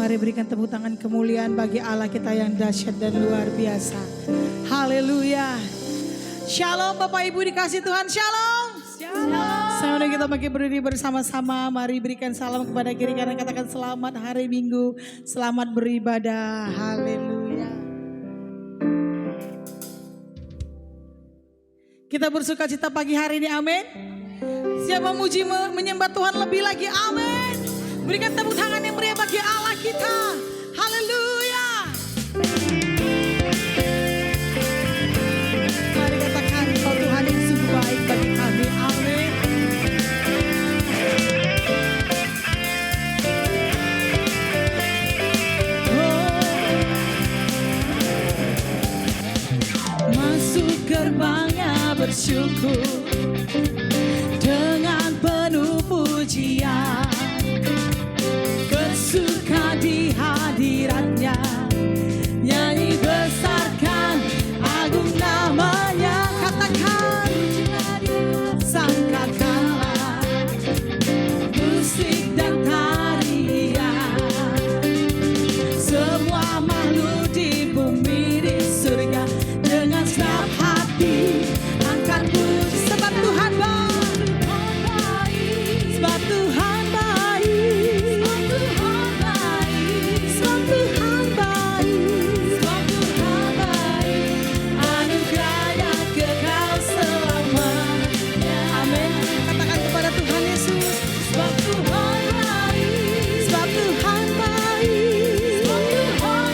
Mari berikan tepuk tangan kemuliaan bagi Allah kita yang dahsyat dan luar biasa. Haleluya. Shalom Bapak Ibu dikasih Tuhan, shalom. Sama kita bagi berdiri bersama-sama. Mari berikan salam kepada kiri kanan, katakan selamat hari Minggu, selamat beribadah. Haleluya. Kita bersuka cita pagi hari ini, amin. Siapa memuji menyembah Tuhan lebih lagi, amin. Berikan tepuk tangan yang meriah bagi Allah kita. Haleluya. Mari katakan kau Tuhan yang sungguh baik bagi kami, amin. Masuk gerbangnya bersyukur dengan penuh pujian, bersuka di hadiratnya, nyanyi besarkan agung namanya, katakan sangkakala musik dan tarian, semua makhluk di bumi di surga dengan senang hati angkat puji, sebab Tuhan baik, sebab Tuhan baik, sebab Tuhan baik, sebab Tuhan baik, anugerahnya kekal selamanya, amin. Katakan kepada Tuhan Yesus, sebab Tuhan baik, sebab Tuhan baik, sebab Tuhan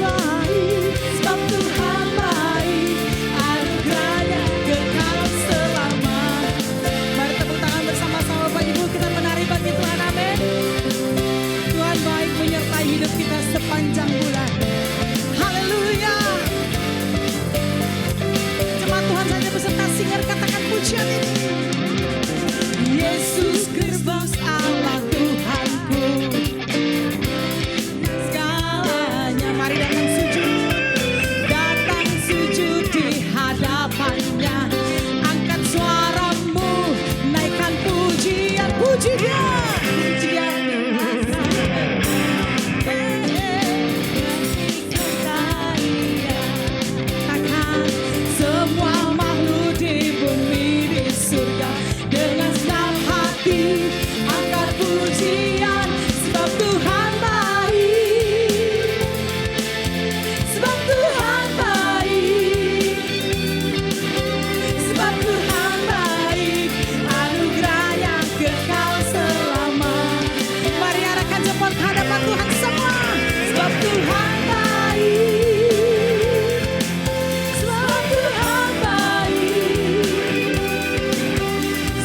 baik, sebab Tuhan baik, anugerahnya kekal selamanya. Mari tepuk tangan bersama-sama Bapak Ibu, kita menari bagi Tuhan, amin. Tuhan baik menyertai hidup kita sepanjang bulan. Haleluya. Jemaat Tuhan saja beserta singer katakan pujian ini. Yesus Kristus Allah Tuhanku, segalanya. Mari datang sujud di hadapannya, angkat suaramu, naikkan pujian, puji Dia, pujian. Katakan semua makhluk di bumi di surga dengan senang hati angkat pujian, sebab Tuhan baik, sebab Tuhan baik, sebab Tuhan baik, anugerahnya kekal selama. Mari arahkan jempol ke hadapan Tuhan semua, sebab Tuhan baik, sebab Tuhan baik,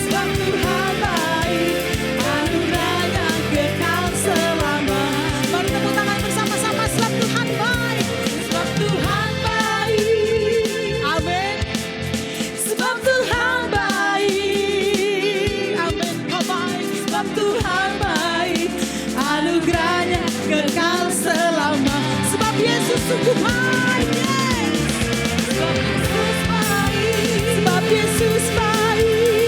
sebab Tuhan baik, anugerahnya kekal selama. Mari tepuk tangan bersama-sama, sebab Tuhan baik, sebab Tuhan baik, amin. Sebab Tuhan baik, amin. Kau baik, sebab Tuhan baik, anugerahnya kekal selama. Sebab Yesus sungguh baik, yes. Sebab Yesus baik, sebab Yesus baik,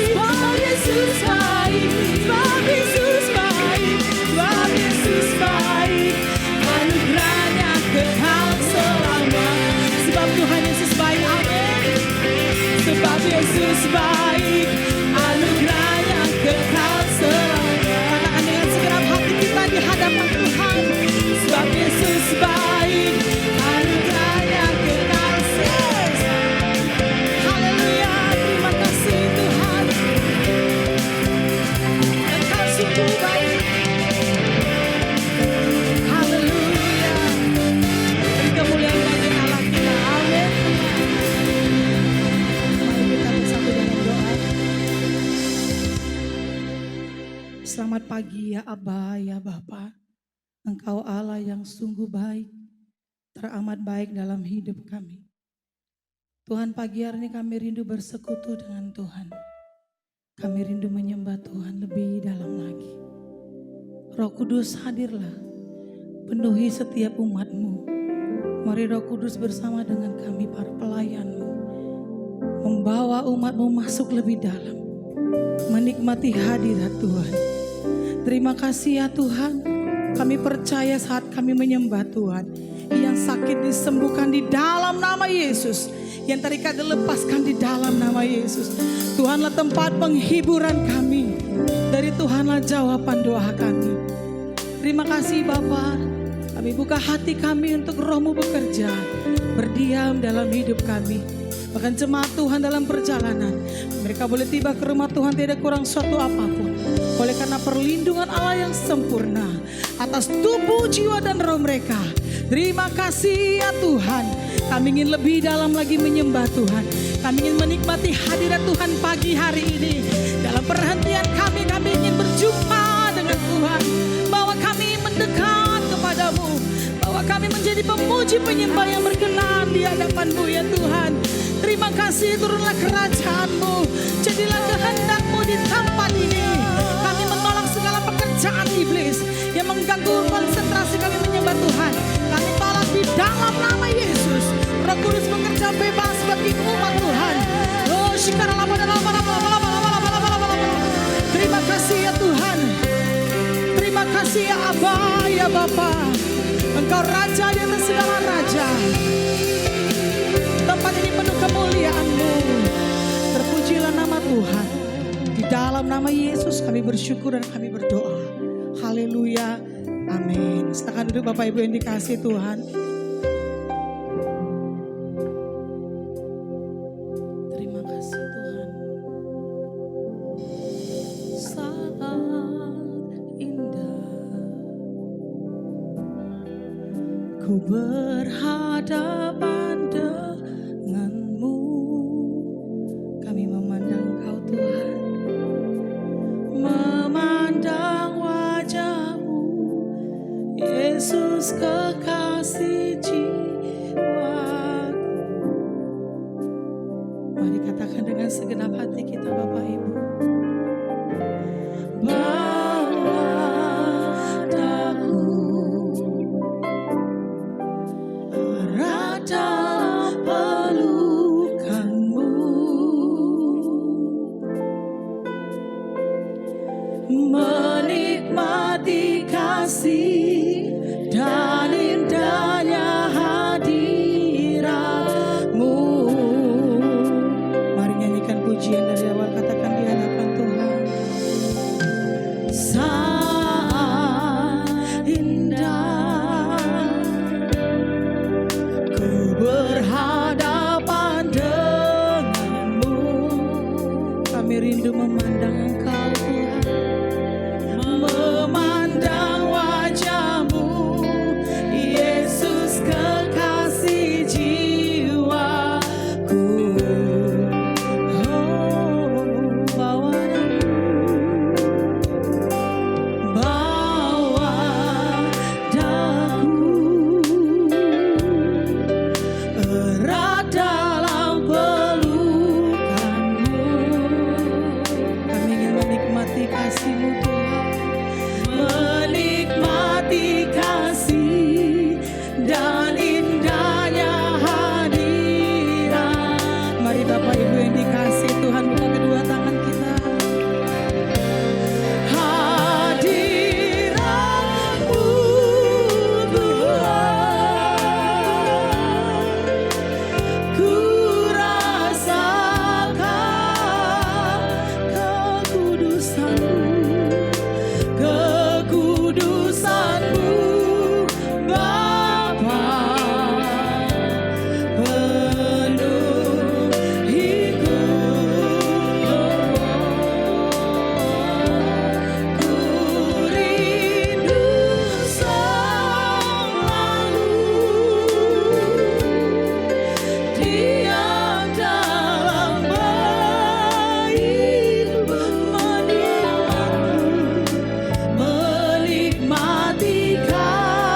sebab Yesus baik, sebab Yesus baik, sebab Yesus baik, anugerahnya kekal selama. Sebab Tuhan Yesus baik, amin. Sebab Yesus baik, anugerahnya kekal selama. Katakan dengan segenap hati kita di hadapan Tuhan, sebab Yesus baik, anugerahnya kekal selama. Haleluya, terima kasih Tuhan, Engkau sungguh baik. Haleluya, beri kemuliaan bagi Allah kita, amin. Mari kita bersatu dalam doa. Selamat pagi ya Abba, ya Bapa. Engkau Allah yang sungguh baik, teramat baik dalam hidup kami. Tuhan, pagi hari ini kami rindu bersekutu dengan Tuhan. Kami rindu menyembah Tuhan lebih dalam lagi. Roh Kudus hadirlah, penuhi setiap umat-Mu. Mari Roh Kudus bersama dengan kami para pelayan-Mu, membawa umat-Mu masuk lebih dalam, menikmati hadirat Tuhan. Terima kasih ya Tuhan. Kami percaya saat kami menyembah Tuhan, yang sakit disembuhkan di dalam nama Yesus, yang terikat dilepaskan di dalam nama Yesus. Tuhanlah tempat penghiburan kami, dari Tuhanlah jawaban doa kami. Terima kasih Bapa. Kami buka hati kami untuk Roh-Mu bekerja, berdiam dalam hidup kami. Bahkan jemaat Tuhan dalam perjalanan, mereka boleh tiba ke rumah Tuhan tidak kurang suatu apapun, oleh karena perlindungan Allah yang sempurna atas tubuh, jiwa dan roh mereka. Terima kasih ya Tuhan. Kami ingin lebih dalam lagi menyembah Tuhan. Kami ingin menikmati hadirat Tuhan pagi hari ini. Dalam perhentian kami ingin berjumpa dengan Tuhan, bahwa kami mendekat kepadamu, bahwa kami menjadi pemuji penyembah yang berkenan di hadapan-Mu ya Tuhan. Terima kasih, turunlah kerajaan-Mu, jadilah kehendak-Mu di tempat ini. Kami menolak segala pekerjaan iblis yang mengganggu konsentrasi kami menyembah Tuhan. Kami tolak di dalam nama Yesus. Roh Kudus bekerja bebas bagi umat Tuhan. Oh, terima kasih ya Tuhan. Terima kasih ya Aba, ya Bapa. Engkau Raja di atas segala raja. Tempat ini penuh kemuliaan-Mu. Terpujilah nama Tuhan. Di dalam nama Yesus kami bersyukur dan kami berdoa. Haleluya. Amin. Silakan duduk Bapak Ibu yang dikasihi Tuhan. Terima kasih Tuhan. Saat indah ku berhadapan denganmu, kami memandang Kau Tuhan, memandang wajah-Mu, Yesus kekasih jiwaku. Mari katakan dengan segenap hati kita Bapak Ibu. Bawa daku erat dalam pelukan-Mu, menikmati kasih dan indahnya hadirat-Mu. Mari nyanyikan pujian dari awal, katakan di hadapan Tuhan. Saat indah ku berhadapan denganmu, kami rindu memandang Engkau Tuhan, memandang wajah-Mu, Yesus kekasih jiwaku. Oh, bawa daku erat dalam pelukan-Mu. Kami ingin menikmati kasih-Mu Tuhan, menikmati kasih dan indahnya hadirat. Mari Bapak Ibu yang dikasihi Tuhan, buka kedua tangan kita. Hadirat-Mu Tuhan, ku rasakan kekudusan-Mu, Bapa, penuhiku. Ku rindu selalu diam dalam bait-Mu, menikmati kasih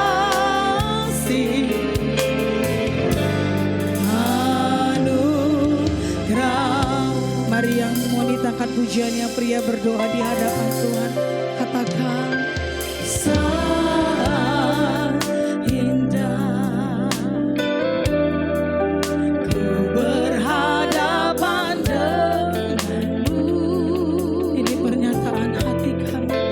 anugerah. Mari yang wanita angkat pujiannya, pria berdoa di hadapan Tuhan, katakan saat indah ku berhadapan denganmu. Ini pernyataan hati kami,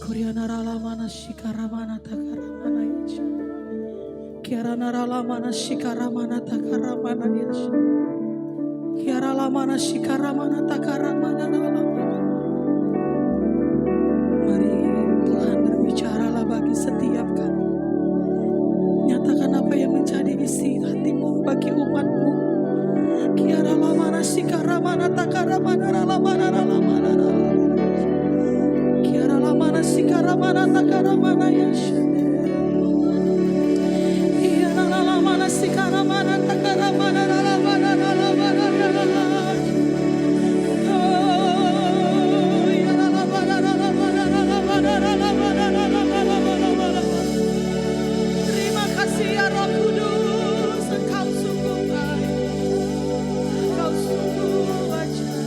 Kuriana rala mana shikara mana takara mana yashi. Kiara rala mana shikara mana takara mana yashi. Kiara la mana shikara mana takara mana rala mana. Mari Tuhan berbicaralah bagi setiap kami. Nyatakan apa yang menjadi isi hatimu bagi umatmu. Kiara la mana shikara mana takara mana rala mana rala mana rala. Kiara la mana shikara mana takara mana yashi. Kiara la mana shikara mana takara mana rala mana rala mana rala. Oh, yara la mana rala mana rala mana rala mana rala mana rala. Terima kasih ya Roh Kudus, Engkau sungguh baik, Engkau sungguh ajaib.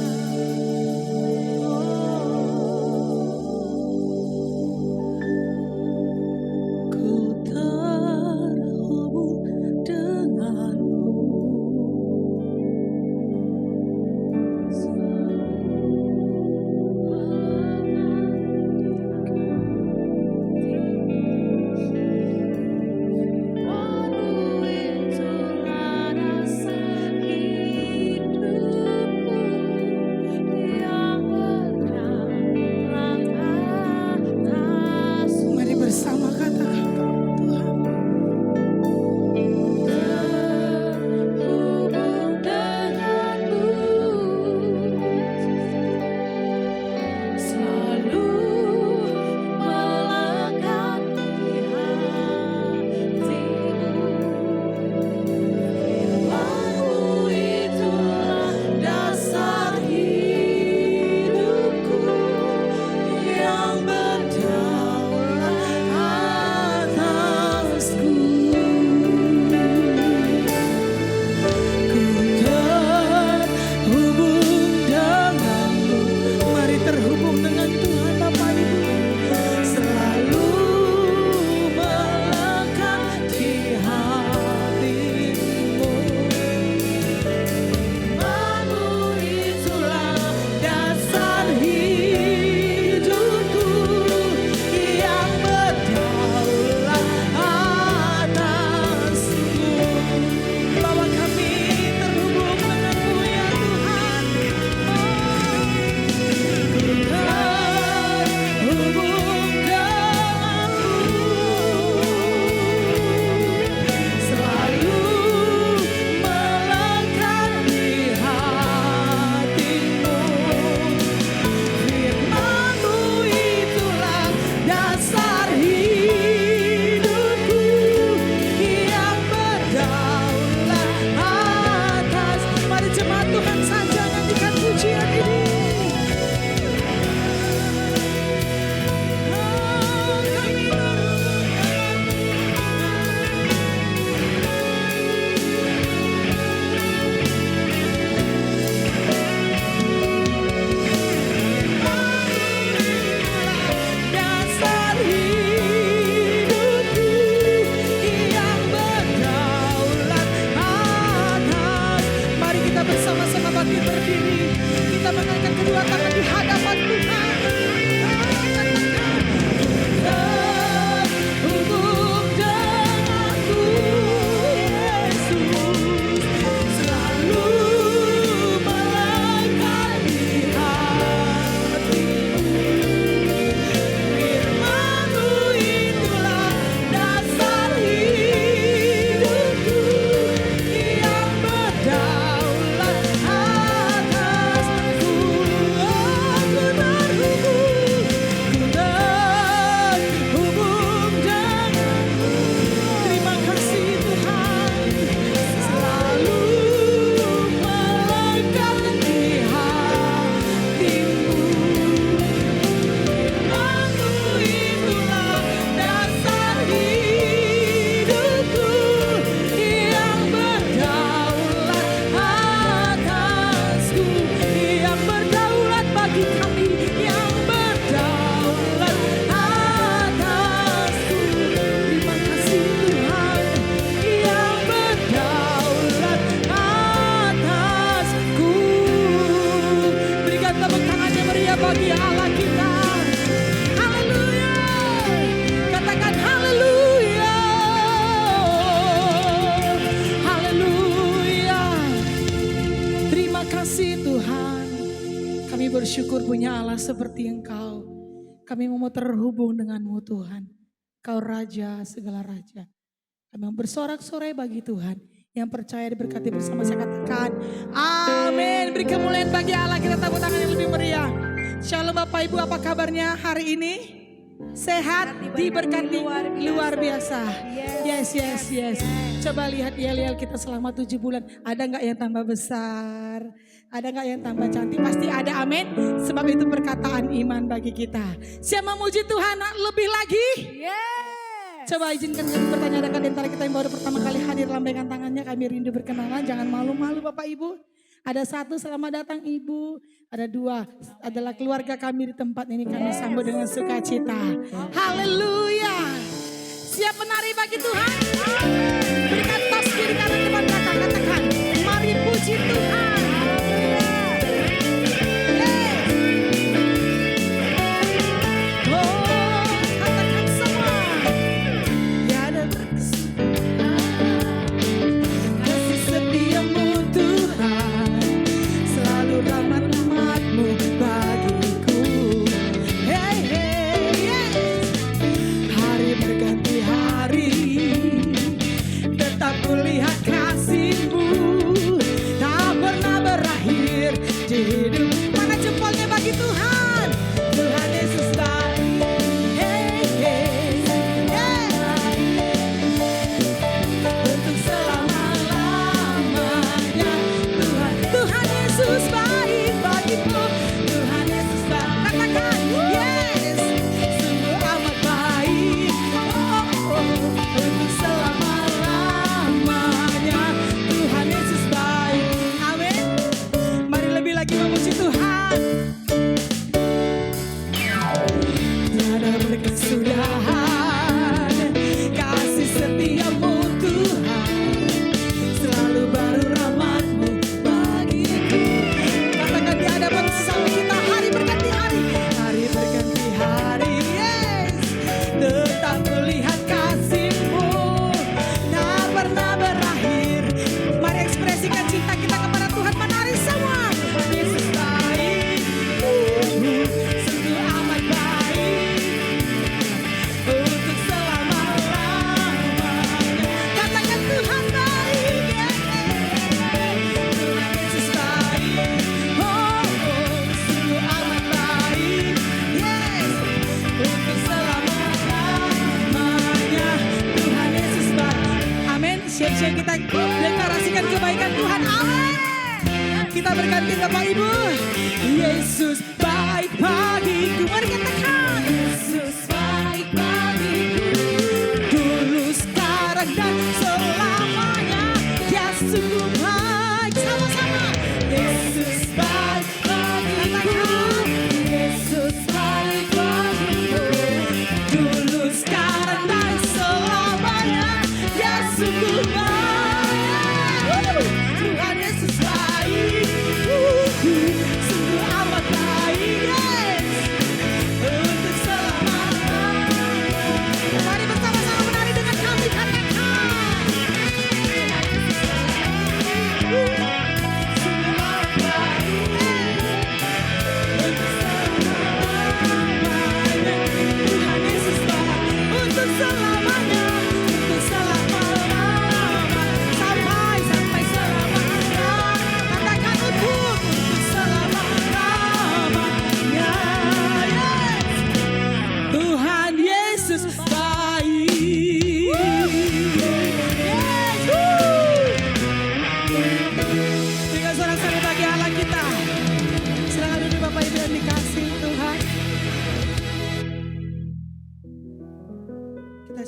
bersyukur punya Allah seperti Engkau. Kami mau terhubung denganmu Tuhan. Kau Raja segala Raja. Kami mau bersorak-sorai bagi Tuhan. Yang percaya diberkati bersama saya katakan amin. Beri kemuliaan bagi Allah, kita tepuk tangan yang lebih meriah. Shalom Bapak Ibu, apa kabarnya hari ini? Sehat, diberkati luar biasa. Yes. Coba lihat yel-yel kita selama 7 bulan. Ada gak yang tambah besar? Ada gak yang tambah cantik? Pasti ada, amin. Sebab itu perkataan iman bagi kita. Siapa memuji Tuhan lebih lagi? Coba izinkan kami bertanya dengan di antara kita yang baru pertama kali hadir, lambaikan tangannya, kami rindu berkenalan. Jangan malu-malu Bapak Ibu. Ada 1, selamat datang Ibu. Ada 2, adalah keluarga kami di tempat ini, kami sambut dengan sukacita. Haleluya. Siap menari bagi Tuhan? Berikan tos kiri kanan depan belakang, katakan mari puji Tuhan. Kita deklarasikan kebaikan Tuhan, amin. Kita berganti Bapak Ibu. Yesus baik bagiku, mari katakan Yesus baik bagiku. Dulu, sekarang dan selamanya, Dia sungguh baik. Sama-sama. Yesus baik bagiku. Yesus baik bagiku. Dulu, sekarang dan selamanya, Dia sungguh baik.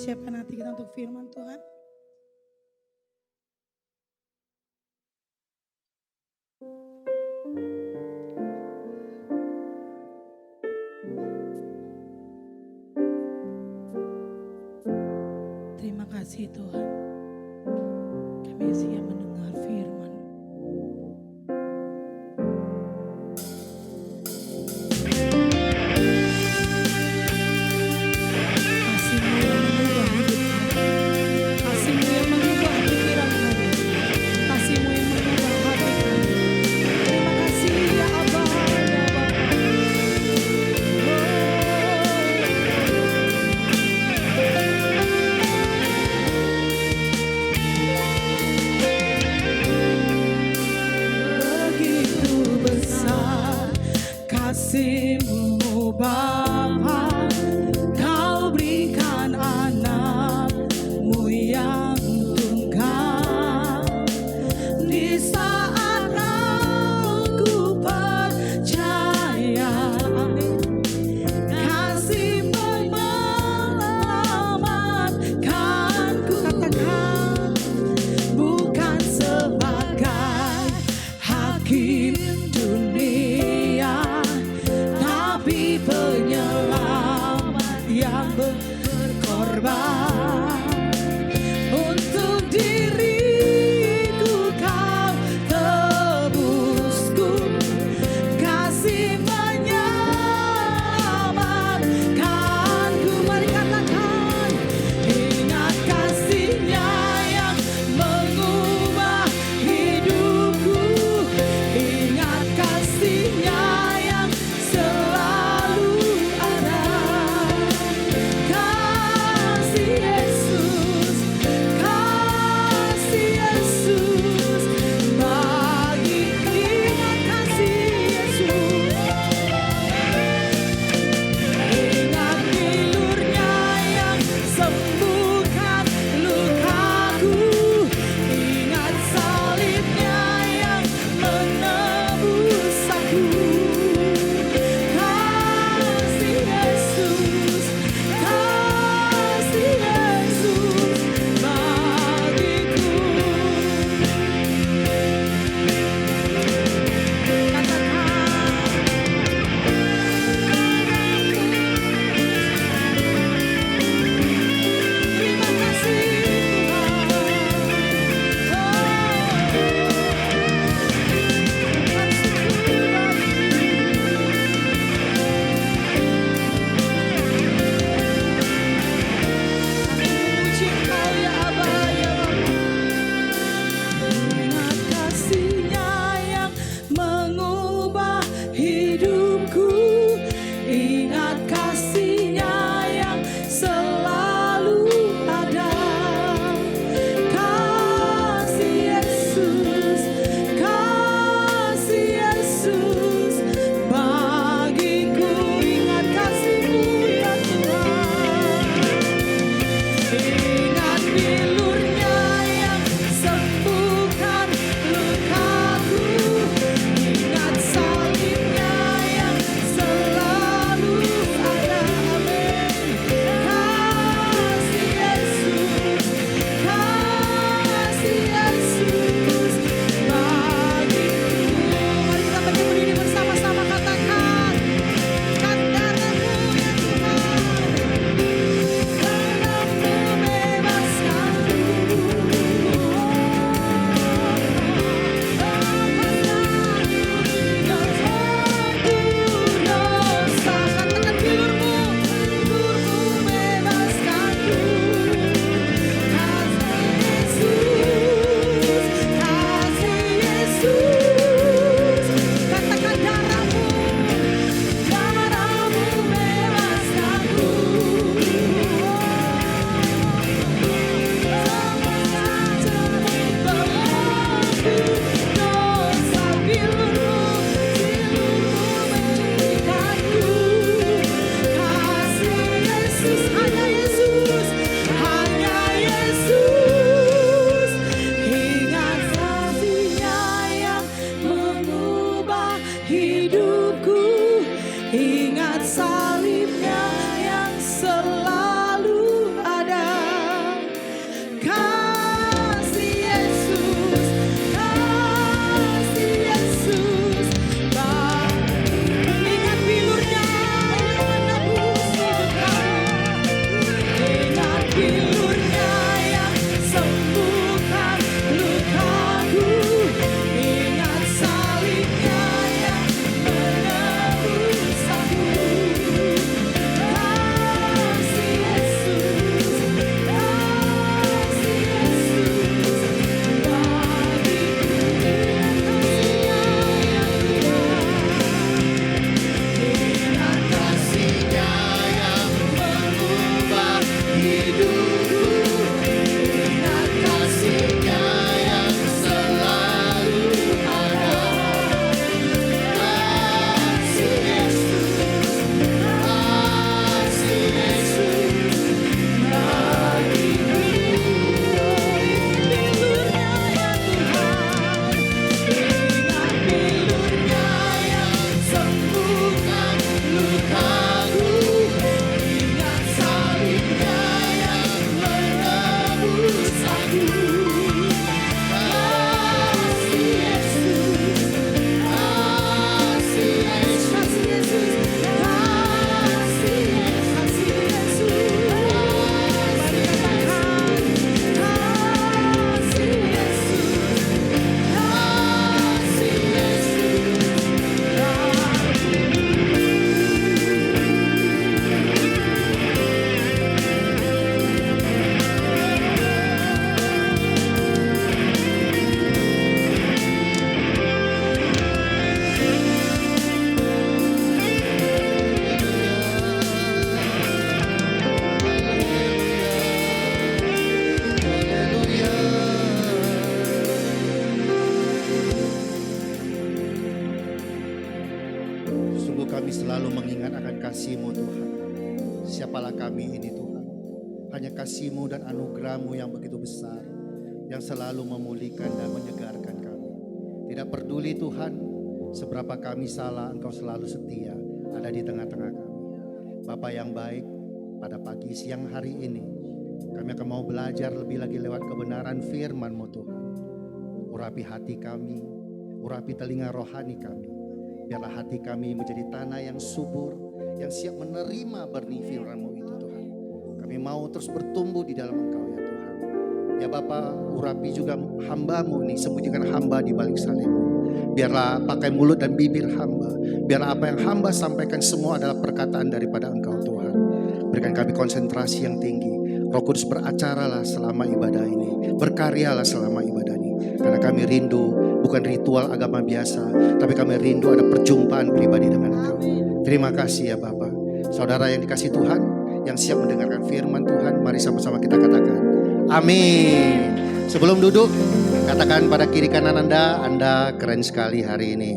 Siapkan hati kita untuk firman Tuhan. Terima kasih Tuhan. Kami siap mendengar firman. Kasih-Mu yang mengubah hidup kami. Kasih-Mu yang mengubah hati kami. Terima kasih ya Abba, ya Abba. Bapa, Kau berikan anak-Mu yang tunggal. Di saat aku percaya, kasih menyelamatkanku. Katakan, bukan sebagai hakim dunia, tapi penyelamat yang berkorban. Untuk diriku Kau tebusku, kasih menyelamatkanku. Mari katakan, ingat kasih-Nya yang mengubah hidupku, ingat kasih-Nya yang selalu ada. Kasih Yesus, kasih Yesus, bagi ingat kasih Yesus, ingat bilur-Nya yang sembuhkan lukaku, ingat salib-Nya yang menebus aku. Kasih Yesus, kasih Yesus bagiku. Terima kasih puji Engkau ya Aba ya Bapa. Ingat kasih-Nya yang mengubah hidupku, ingat kasih-Nya yang selalu ada. Kasih Yesus, kasih Yesus bagiku. Ingat kasih-Mu ya Tuhan, ingat bilur-Nya yang sembuhkan lukaku, ingat salib-Nya yang selalu ada. Amin. Kasih Yesus, kasih Yesus bagiku. Mari kita berdiri bersama-sama, katakan, kan darah-Mu ya Tuhan, darah-Mu bebaskanku. Dosa, katakan bilur-Mu, bilur-Mu bebaskanku. Kasih Yesus, katakan darah-Mu, darah-Mu bebaskanku. Dosa bilur-Mu, berikanku. Kasih Yesus, hanya Yesus, hanya Yesus. Ingat kasih-Nya yang mengubah hidupku, ingat salib-Nya yang selalu ada. Kasih Yesus, kasih Yesus, ingat bilur-Nya yang menebus hidup kami, ingat bilur-Nya yang sembuhkan lukaku, ingat salib-Nya yang menebus aku. kasih-Mu Tuhan. Siapalah kami ini Tuhan. Hanya kasih-Mu dan anugerah-Mu yang begitu besar, yang selalu memulihkan dan menyegarkan kami. Tidak peduli Tuhan, seberapa kami salah, Engkau selalu setia ada di tengah-tengah kami. Bapa yang baik, pada pagi siang hari ini, kami akan mau belajar lebih lagi lewat kebenaran firman-Mu Tuhan. Urapi hati kami, urapi telinga rohani kami. Biarlah hati kami menjadi tanah yang subur, yang siap menerima benih firman-Mu itu Tuhan. Kami mau terus bertumbuh di dalam Engkau ya Tuhan. Ya Bapa, urapi juga hamba-Mu nih, sembunyikan hamba di balik salib. Biarlah pakai mulut dan bibir hamba. Biarlah apa yang hamba sampaikan semua adalah perkataan daripada Engkau Tuhan. Berikan kami konsentrasi yang tinggi. Roh Kudus beracaralah selama ibadah ini. Berkaryalah selama ibadah ini. Karena kami rindu bukan ritual agama biasa, tapi kami rindu ada perjumpaan pribadi dengan Engkau. Terima kasih ya Bapa. Saudara yang dikasih Tuhan, yang siap mendengarkan firman Tuhan, mari sama-sama kita katakan amin. Sebelum duduk, katakan pada kiri kanan Anda keren sekali hari ini.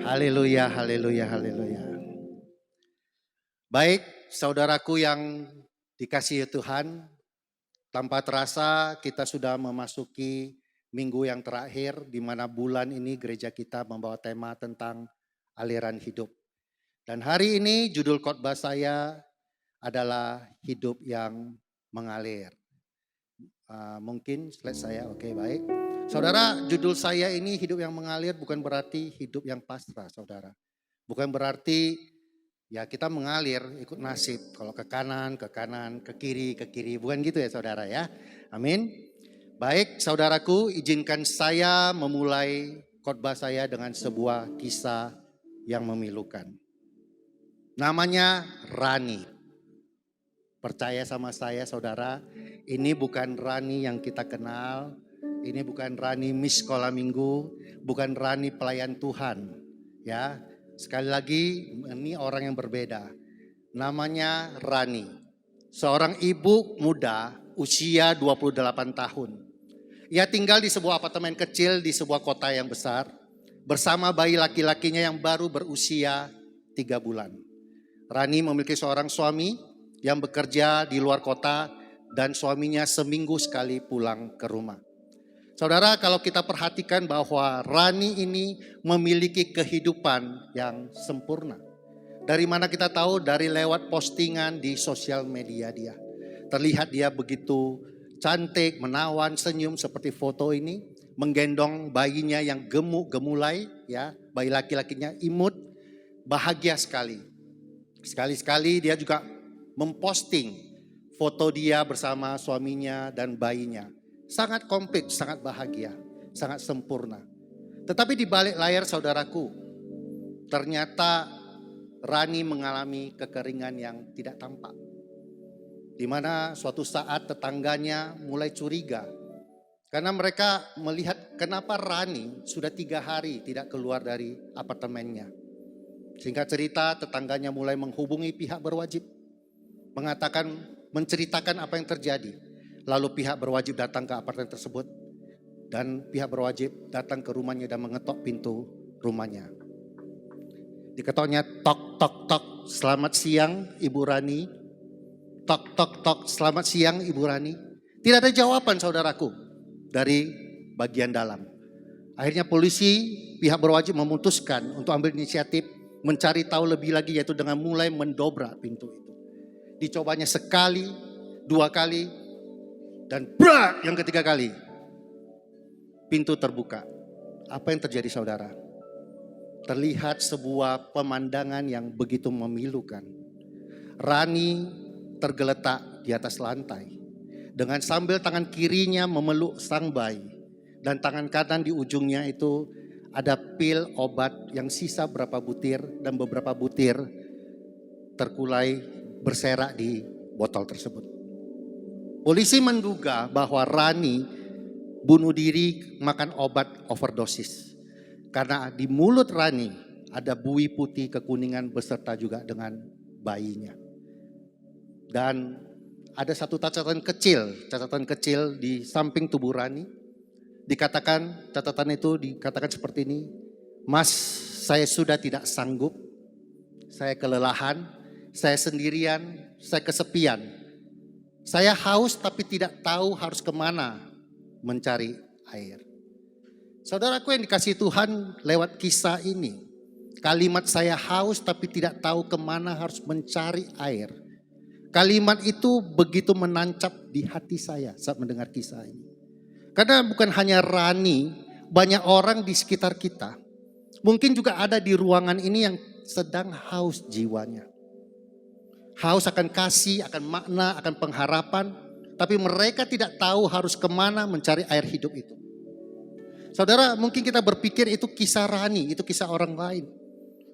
Haleluya, haleluya, haleluya. Baik, saudaraku yang dikasihi Tuhan, tanpa terasa kita sudah memasuki minggu yang terakhir di mana bulan ini gereja kita membawa tema tentang aliran hidup. Dan hari ini judul khotbah saya adalah hidup yang mengalir. Mungkin slide saya, oke baik. Saudara, judul saya ini hidup yang mengalir bukan berarti hidup yang pasrah saudara. Bukan berarti ya kita mengalir ikut nasib. Kalau ke kanan, ke kiri. Bukan gitu ya saudara ya. Amin. Baik saudaraku, izinkan saya memulai khotbah saya dengan sebuah kisah yang memilukan. Namanya Rani. Percaya sama saya saudara, ini bukan Rani yang kita kenal. Ini bukan Rani Miss Sekolah Minggu, bukan Rani pelayan Tuhan. Ya, sekali lagi ini orang yang berbeda. Namanya Rani. Seorang ibu muda usia 28 tahun. Ia tinggal di sebuah apartemen kecil di sebuah kota yang besar bersama bayi laki-lakinya yang baru berusia 3 bulan. Rani memiliki seorang suami yang bekerja di luar kota dan suaminya seminggu sekali pulang ke rumah. Saudara, kalau kita perhatikan bahwa Rani ini memiliki kehidupan yang sempurna. Dari mana kita tahu? Dari lewat postingan di sosial media dia. Terlihat dia begitu cantik, menawan, senyum seperti foto ini. Menggendong bayinya yang gemuk, gemulai, ya, bayi laki-lakinya imut, bahagia sekali. Sekali-sekali dia juga memposting foto dia bersama suaminya dan bayinya. Sangat komplit, sangat bahagia, sangat sempurna. Tetapi di balik layar saudaraku, ternyata Rani mengalami kekeringan yang tidak tampak. Di mana suatu saat tetangganya mulai curiga. Karena mereka melihat kenapa Rani sudah 3 hari tidak keluar dari apartemennya. Singkat cerita tetangganya mulai menghubungi pihak berwajib. Menceritakan apa yang terjadi. Lalu pihak berwajib datang ke apartemen tersebut. Dan pihak berwajib datang ke rumahnya dan mengetok pintu rumahnya. Diketoknya tok tok tok, selamat siang Ibu Rani. Tok tok tok, selamat siang Ibu Rani. Tidak ada jawaban saudaraku dari bagian dalam. Akhirnya polisi pihak berwajib memutuskan untuk ambil inisiatif mencari tahu lebih lagi, yaitu dengan mulai mendobrak pintu itu. Dicobanya sekali, 2 kali, dan brak yang ketiga kali. Pintu terbuka. Apa yang terjadi saudara? Terlihat sebuah pemandangan yang begitu memilukan. Rani tergeletak di atas lantai. Dengan sambil tangan kirinya memeluk sang bayi. Dan tangan kanan di ujungnya itu ada pil obat yang sisa berapa butir. Dan beberapa butir terkulai berserak di botol tersebut. Polisi menduga bahwa Rani bunuh diri makan obat overdosis. Karena di mulut Rani ada buih putih kekuningan beserta juga dengan bayinya. Dan ada satu catatan kecil di samping tubuh Rani. Catatan itu dikatakan seperti ini. Mas, saya sudah tidak sanggup, saya kelelahan, saya sendirian, saya kesepian. Saya haus tapi tidak tahu harus kemana mencari air. Saudaraku yang dikasihi Tuhan, lewat kisah ini, kalimat saya haus tapi tidak tahu kemana harus mencari air. Kalimat itu begitu menancap di hati saya saat mendengar kisah ini. Karena bukan hanya Rani, banyak orang di sekitar kita. Mungkin juga ada di ruangan ini yang sedang haus jiwanya. Haus akan kasih, akan makna, akan pengharapan. Tapi mereka tidak tahu harus kemana mencari air hidup itu. Saudara, mungkin kita berpikir itu kisah Rani, itu kisah orang lain.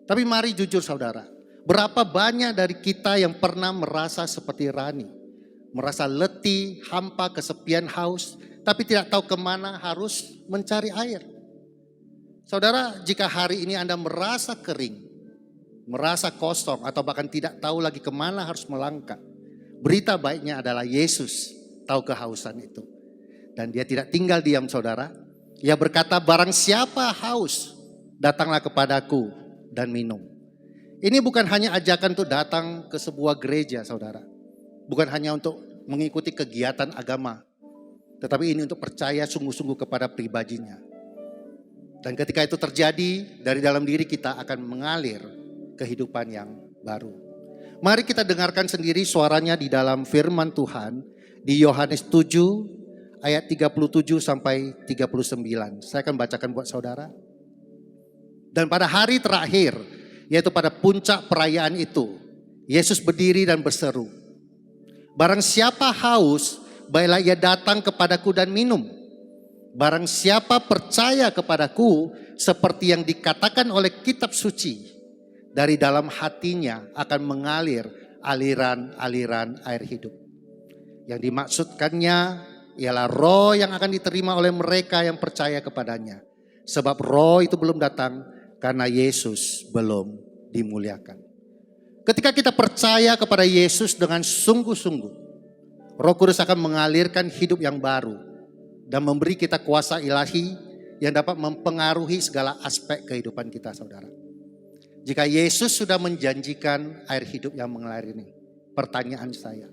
Tapi mari jujur saudara, berapa banyak dari kita yang pernah merasa seperti Rani. Merasa letih, hampa, kesepian, haus, tapi tidak tahu kemana harus mencari air. Saudara, jika hari ini Anda merasa kering, merasa kosong, atau bahkan tidak tahu lagi kemana harus melangkah, berita baiknya adalah Yesus tahu kehausan itu. Dan dia tidak tinggal diam saudara. Ia berkata, barang siapa haus, datanglah kepadaku dan minum. Ini bukan hanya ajakan untuk datang ke sebuah gereja saudara. Bukan hanya untuk mengikuti kegiatan agama. Tetapi ini untuk percaya sungguh-sungguh kepada pribadinya. Dan ketika itu terjadi, dari dalam diri kita akan mengalir kehidupan yang baru. Mari kita dengarkan sendiri suaranya di dalam firman Tuhan di Yohanes 7 ayat 37 sampai 39. Saya akan bacakan buat saudara. Dan pada hari terakhir, yaitu pada puncak perayaan itu, Yesus berdiri dan berseru, barang siapa haus, baiklah ia datang kepadaku dan minum. Barang siapa percaya kepadaku, seperti yang dikatakan oleh kitab suci, dari dalam hatinya akan mengalir aliran-aliran air hidup. Yang dimaksudkannya ialah roh yang akan diterima oleh mereka yang percaya kepadanya. Sebab roh itu belum datang karena Yesus belum dimuliakan. Ketika kita percaya kepada Yesus dengan sungguh-sungguh, Roh Kudus akan mengalirkan hidup yang baru dan memberi kita kuasa ilahi yang dapat mempengaruhi segala aspek kehidupan kita saudara. Jika Yesus sudah menjanjikan air hidup yang mengalir ini, pertanyaan saya,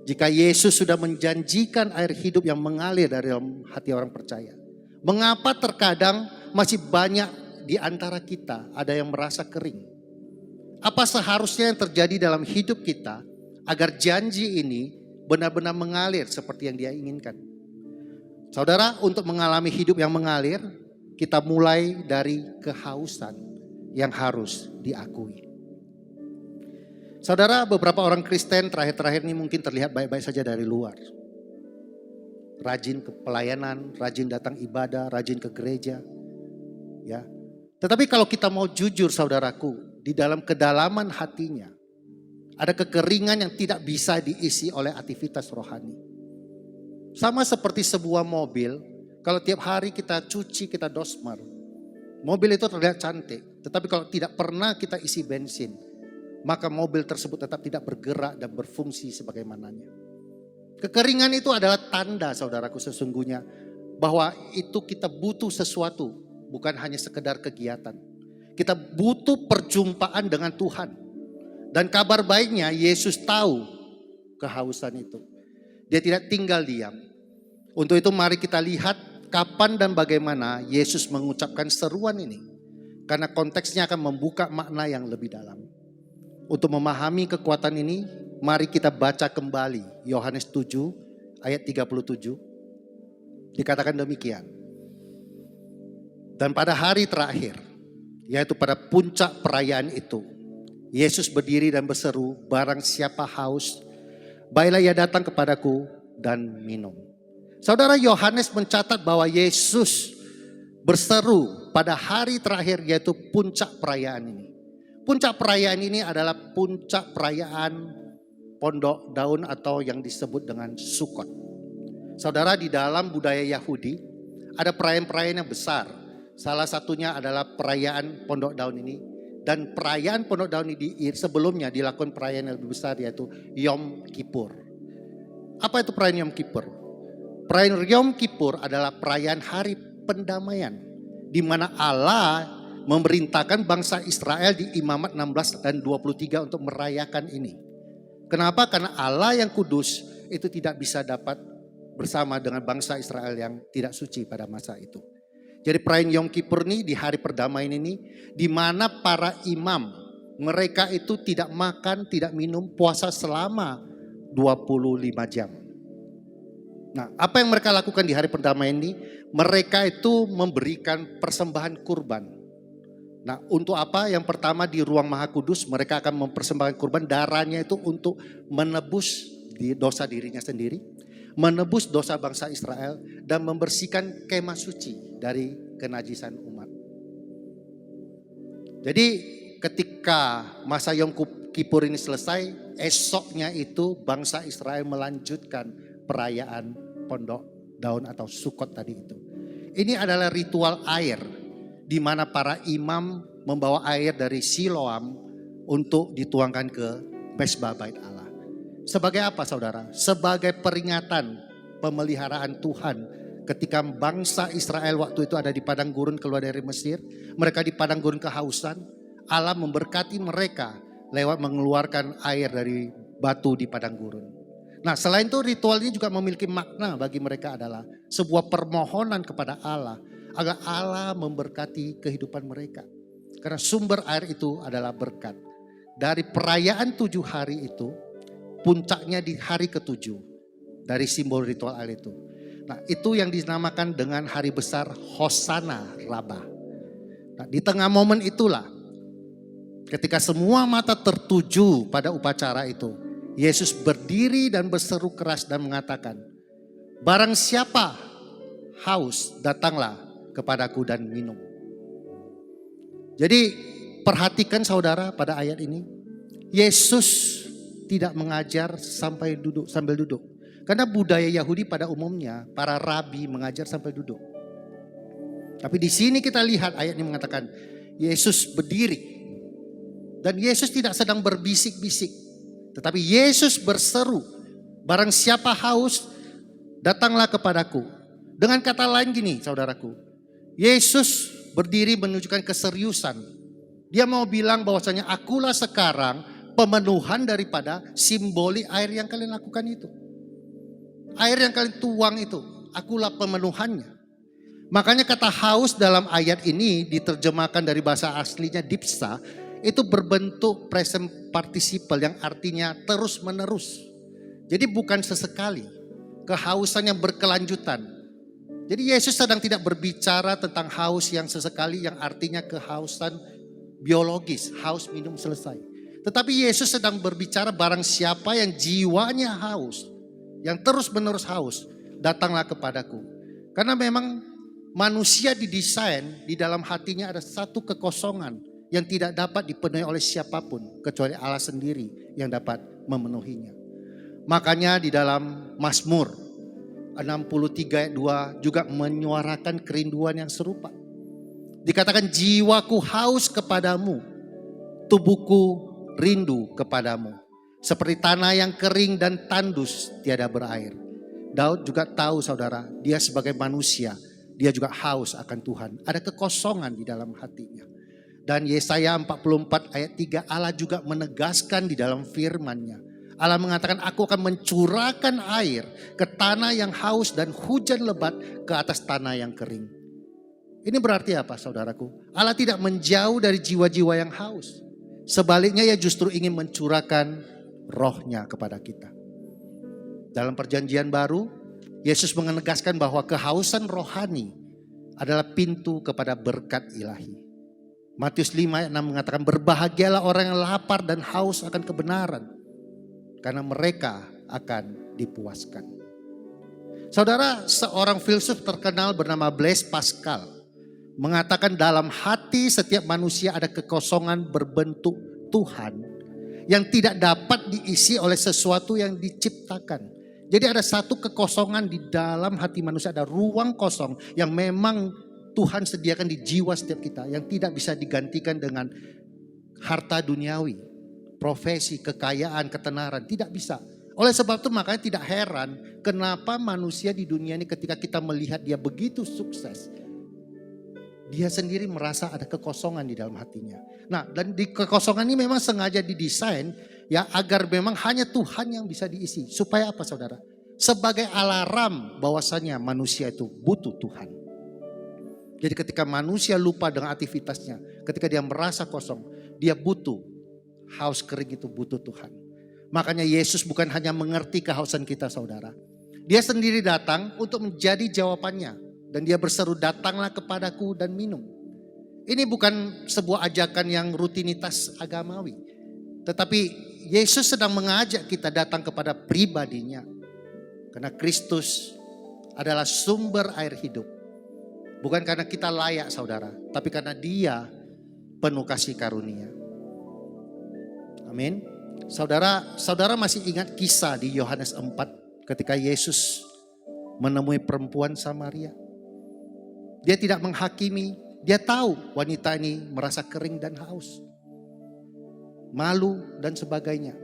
jika Yesus sudah menjanjikan air hidup yang mengalir dari dalam hati orang percaya, mengapa terkadang masih banyak di antara kita ada yang merasa kering? Apa seharusnya yang terjadi dalam hidup kita agar janji ini benar-benar mengalir seperti yang dia inginkan? Saudara, untuk mengalami hidup yang mengalir, kita mulai dari kehausan yang harus diakui. Saudara, beberapa orang Kristen terakhir-terakhir ini mungkin terlihat baik-baik saja dari luar. Rajin ke pelayanan, rajin datang ibadah, rajin ke gereja. Ya. Tetapi kalau kita mau jujur saudaraku, di dalam kedalaman hatinya ada kekeringan yang tidak bisa diisi oleh aktivitas rohani. Sama seperti sebuah mobil, kalau tiap hari kita cuci, kita dosmer, mobil itu terlihat cantik. Tetapi kalau tidak pernah kita isi bensin, maka mobil tersebut tetap tidak bergerak dan berfungsi sebagaimananya. Kekeringan itu adalah tanda saudaraku sesungguhnya bahwa itu kita butuh sesuatu, bukan hanya sekedar kegiatan. Kita butuh perjumpaan dengan Tuhan. Dan kabar baiknya Yesus tahu kehausan itu. Dia tidak tinggal diam. Untuk itu mari kita lihat kapan dan bagaimana Yesus mengucapkan seruan ini. Karena konteksnya akan membuka makna yang lebih dalam. Untuk memahami kekuatan ini, mari kita baca kembali Yohanes 7 ayat 37. Dikatakan demikian. Dan pada hari terakhir, yaitu pada puncak perayaan itu, Yesus berdiri dan berseru, barang siapa haus, baiklah ia datang kepadaku dan minum. Saudara, Yohanes mencatat bahwa Yesus berseru pada hari terakhir yaitu puncak perayaan ini. Puncak perayaan ini adalah puncak perayaan Pondok Daun atau yang disebut dengan Sukkot. Saudara, di dalam budaya Yahudi ada perayaan-perayaan yang besar. Salah satunya adalah perayaan Pondok Daun ini. Dan perayaan Pondok Daun ini sebelumnya dilakukan perayaan yang lebih besar yaitu Yom Kippur. Apa itu perayaan Yom Kippur? Perayaan Yom Kippur adalah perayaan hari pendamaian. Di mana Allah memerintahkan bangsa Israel di Imamat 16 dan 23 untuk merayakan ini. Kenapa? Karena Allah yang kudus itu tidak bisa dapat bersama dengan bangsa Israel yang tidak suci pada masa itu. Jadi perayaan Yom Kippur ini di hari perdamaian ini, di mana para imam mereka itu tidak makan, tidak minum, puasa selama 25 jam. Nah, apa yang mereka lakukan di hari perdamaian ini? Mereka itu memberikan persembahan kurban. Nah, untuk apa? Yang pertama di ruang Maha Kudus mereka akan mempersembahkan kurban, darahnya itu untuk menebus dosa dirinya sendiri, menebus dosa bangsa Israel, dan membersihkan kemah suci dari kenajisan umat. Jadi ketika masa Yom Kippur ini selesai, esoknya itu bangsa Israel melanjutkan perayaan pondok daun atau Sukot tadi itu. Ini adalah ritual air di mana para imam membawa air dari Siloam untuk dituangkan ke Mesbah Bait Allah. Sebagai apa saudara? Sebagai peringatan pemeliharaan Tuhan ketika bangsa Israel waktu itu ada di padang gurun keluar dari Mesir. Mereka di padang gurun kehausan. Allah memberkati mereka lewat mengeluarkan air dari batu di padang gurun. Nah, selain itu ritual ini juga memiliki makna bagi mereka adalah sebuah permohonan kepada Allah agar Allah memberkati kehidupan mereka. Karena sumber air itu adalah berkat. Dari perayaan 7 hari itu, puncaknya di hari ke-7 dari simbol ritual air itu. Nah, itu yang dinamakan dengan hari besar Hosana Rabbah. Nah, di tengah momen itulah ketika semua mata tertuju pada upacara itu, Yesus berdiri dan berseru keras dan mengatakan, "Barang siapa haus, datanglah kepadaku dan minum." Jadi perhatikan saudara pada ayat ini, Yesus tidak mengajar sambil duduk. Karena budaya Yahudi pada umumnya para rabi mengajar sampai duduk. Tapi di sini kita lihat ayat ini mengatakan Yesus berdiri. Dan Yesus tidak sedang berbisik-bisik. Tetapi Yesus berseru, "Barang siapa haus, datanglah kepadaku." Dengan kata lain gini saudaraku, Yesus berdiri menunjukkan keseriusan. Dia mau bilang bahwasanya akulah sekarang pemenuhan daripada simboli air yang kalian lakukan itu. Air yang kalian tuang itu, akulah pemenuhannya. Makanya kata haus dalam ayat ini diterjemahkan dari bahasa aslinya dipsa, itu berbentuk present participle yang artinya terus menerus. Jadi bukan sesekali, kehausan yang berkelanjutan. Jadi Yesus sedang tidak berbicara tentang haus yang sesekali yang artinya kehausan biologis, haus minum selesai. Tetapi Yesus sedang berbicara barang siapa yang jiwanya haus, yang terus menerus haus, datanglah kepadaku. Karena memang manusia didesain di dalam hatinya ada satu kekosongan yang tidak dapat dipenuhi oleh siapapun kecuali Allah sendiri yang dapat memenuhinya. Makanya di dalam Mazmur 63 ayat 2 juga menyuarakan kerinduan yang serupa. Dikatakan jiwaku haus kepadamu, tubuhku rindu kepadamu. Seperti tanah yang kering dan tandus tiada berair. Daud juga tahu saudara, dia sebagai manusia, dia juga haus akan Tuhan. Ada kekosongan di dalam hatinya. Dan Yesaya 44 ayat 3 Allah juga menegaskan di dalam firman-Nya. Allah mengatakan aku akan mencurahkan air ke tanah yang haus dan hujan lebat ke atas tanah yang kering. Ini berarti apa saudaraku? Allah tidak menjauh dari jiwa-jiwa yang haus. Sebaliknya ia justru ingin mencurahkan roh-Nya kepada kita. Dalam perjanjian baru, Yesus menegaskan bahwa kehausan rohani adalah pintu kepada berkat ilahi. Matius 5 ayat 6 mengatakan berbahagialah orang yang lapar dan haus akan kebenaran. Karena mereka akan dipuaskan. Saudara, seorang filsuf terkenal bernama Blaise Pascal mengatakan dalam hati setiap manusia ada kekosongan berbentuk Tuhan yang tidak dapat diisi oleh sesuatu yang diciptakan. Jadi ada satu kekosongan di dalam hati manusia, ada ruang kosong yang memang Tuhan sediakan di jiwa setiap kita yang tidak bisa digantikan dengan harta duniawi, profesi, kekayaan, ketenaran, tidak bisa. Oleh sebab itu makanya tidak heran kenapa manusia di dunia ini ketika kita melihat dia begitu sukses, dia sendiri merasa ada kekosongan di dalam hatinya. Nah, dan di kekosongan ini memang sengaja didesain ya agar memang hanya Tuhan yang bisa diisi. Supaya apa saudara? Sebagai alarm bahwasanya manusia itu butuh Tuhan. Jadi ketika manusia lupa dengan aktivitasnya, ketika dia merasa kosong, dia butuh, haus kering itu butuh Tuhan. Makanya Yesus bukan hanya mengerti kehausan kita saudara. Dia sendiri datang untuk menjadi jawabannya. Dan dia berseru, datanglah kepadaku dan minum. Ini bukan sebuah ajakan yang rutinitas agamawi. Tetapi Yesus sedang mengajak kita datang kepada pribadinya. Karena Kristus adalah sumber air hidup. Bukan karena kita layak saudara. Tapi karena dia penuh kasih karunia. Amin. Saudara masih ingat kisah di Yohanes 4 ketika Yesus menemui perempuan Samaria. Dia tidak menghakimi, dia tahu wanita ini merasa kering dan haus. Malu dan sebagainya.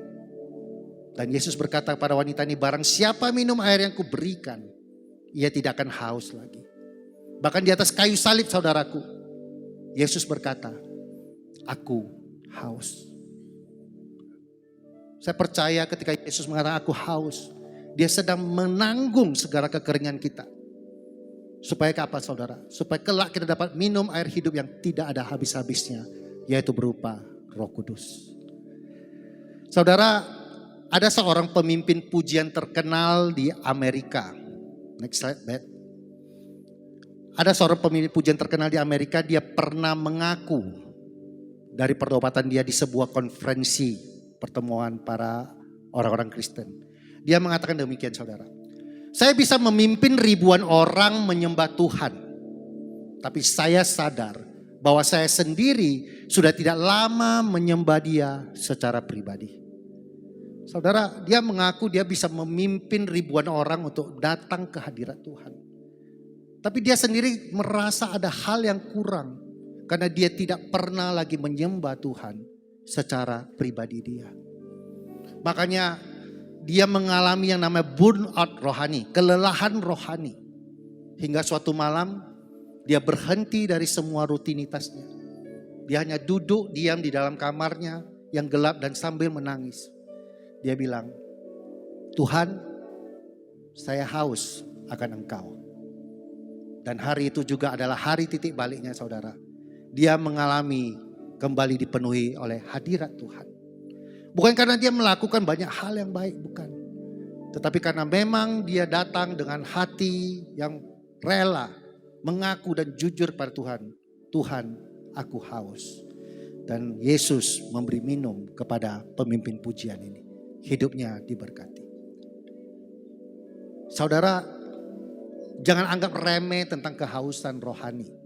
Dan Yesus berkata kepada wanita ini, barang siapa minum air yang kuberikan, ia tidak akan haus lagi. Bahkan di atas kayu salib saudaraku, Yesus berkata, aku haus. Saya percaya ketika Yesus mengatakan aku haus, dia sedang menanggung segala kekeringan kita. Supaya apa saudara? Supaya kelak kita dapat minum air hidup yang tidak ada habis-habisnya. Yaitu berupa Roh Kudus. Saudara, ada seorang pemimpin pujian terkenal di Amerika. Next slide, Beth. Ada seorang pemimpin pujian terkenal di Amerika. Dia pernah mengaku dari pertobatan dia di sebuah konferensi pertemuan para orang-orang Kristen. Dia mengatakan demikian saudara. Saya bisa memimpin ribuan orang menyembah Tuhan. Tapi saya sadar bahwa saya sendiri sudah tidak lama menyembah dia secara pribadi. Saudara, dia mengaku dia bisa memimpin ribuan orang untuk datang ke hadirat Tuhan. Tapi dia sendiri merasa ada hal yang kurang. Karena dia tidak pernah lagi menyembah Tuhan secara pribadi dia. Makanya dia mengalami yang namanya burnout rohani, kelelahan rohani. Hingga suatu malam dia berhenti dari semua rutinitasnya. Dia hanya duduk diam di dalam kamarnya yang gelap dan sambil menangis. Dia bilang, Tuhan, saya haus akan Engkau. Dan hari itu juga adalah hari titik baliknya saudara. Dia mengalami kembali dipenuhi oleh hadirat Tuhan. Bukan karena dia melakukan banyak hal yang baik, bukan. Tetapi karena memang dia datang dengan hati yang rela, mengaku dan jujur pada Tuhan. Tuhan, aku haus. Dan Yesus memberi minum kepada pemimpin pujian ini. Hidupnya diberkati. Saudara, jangan anggap remeh tentang kehausan rohani.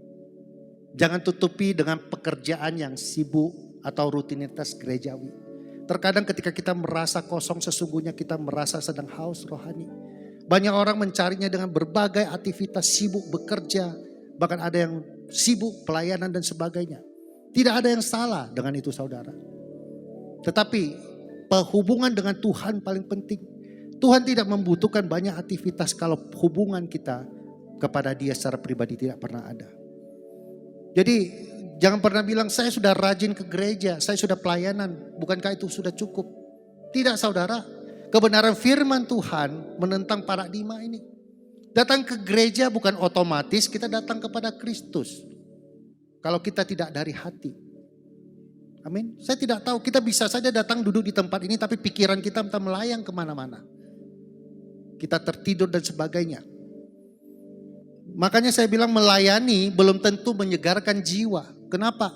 Jangan tutupi dengan pekerjaan yang sibuk atau rutinitas gerejawi. Terkadang ketika kita merasa kosong sesungguhnya kita merasa sedang haus rohani. Banyak orang mencarinya dengan berbagai aktivitas sibuk bekerja. Bahkan ada yang sibuk pelayanan dan sebagainya. Tidak ada yang salah dengan itu saudara. Tetapi hubungan dengan Tuhan paling penting. Tuhan tidak membutuhkan banyak aktivitas kalau hubungan kita kepada Dia secara pribadi tidak pernah ada. Jadi jangan pernah bilang saya sudah rajin ke gereja, saya sudah pelayanan. Bukankah itu sudah cukup? Tidak saudara. Kebenaran firman Tuhan menentang paradigma ini. Datang ke gereja bukan otomatis kita datang kepada Kristus. Kalau kita tidak dari hati. Amin. Saya tidak tahu, kita bisa saja datang duduk di tempat ini tapi pikiran kita entah melayang kemana-mana. Kita tertidur dan sebagainya. Makanya saya bilang melayani belum tentu menyegarkan jiwa. Kenapa?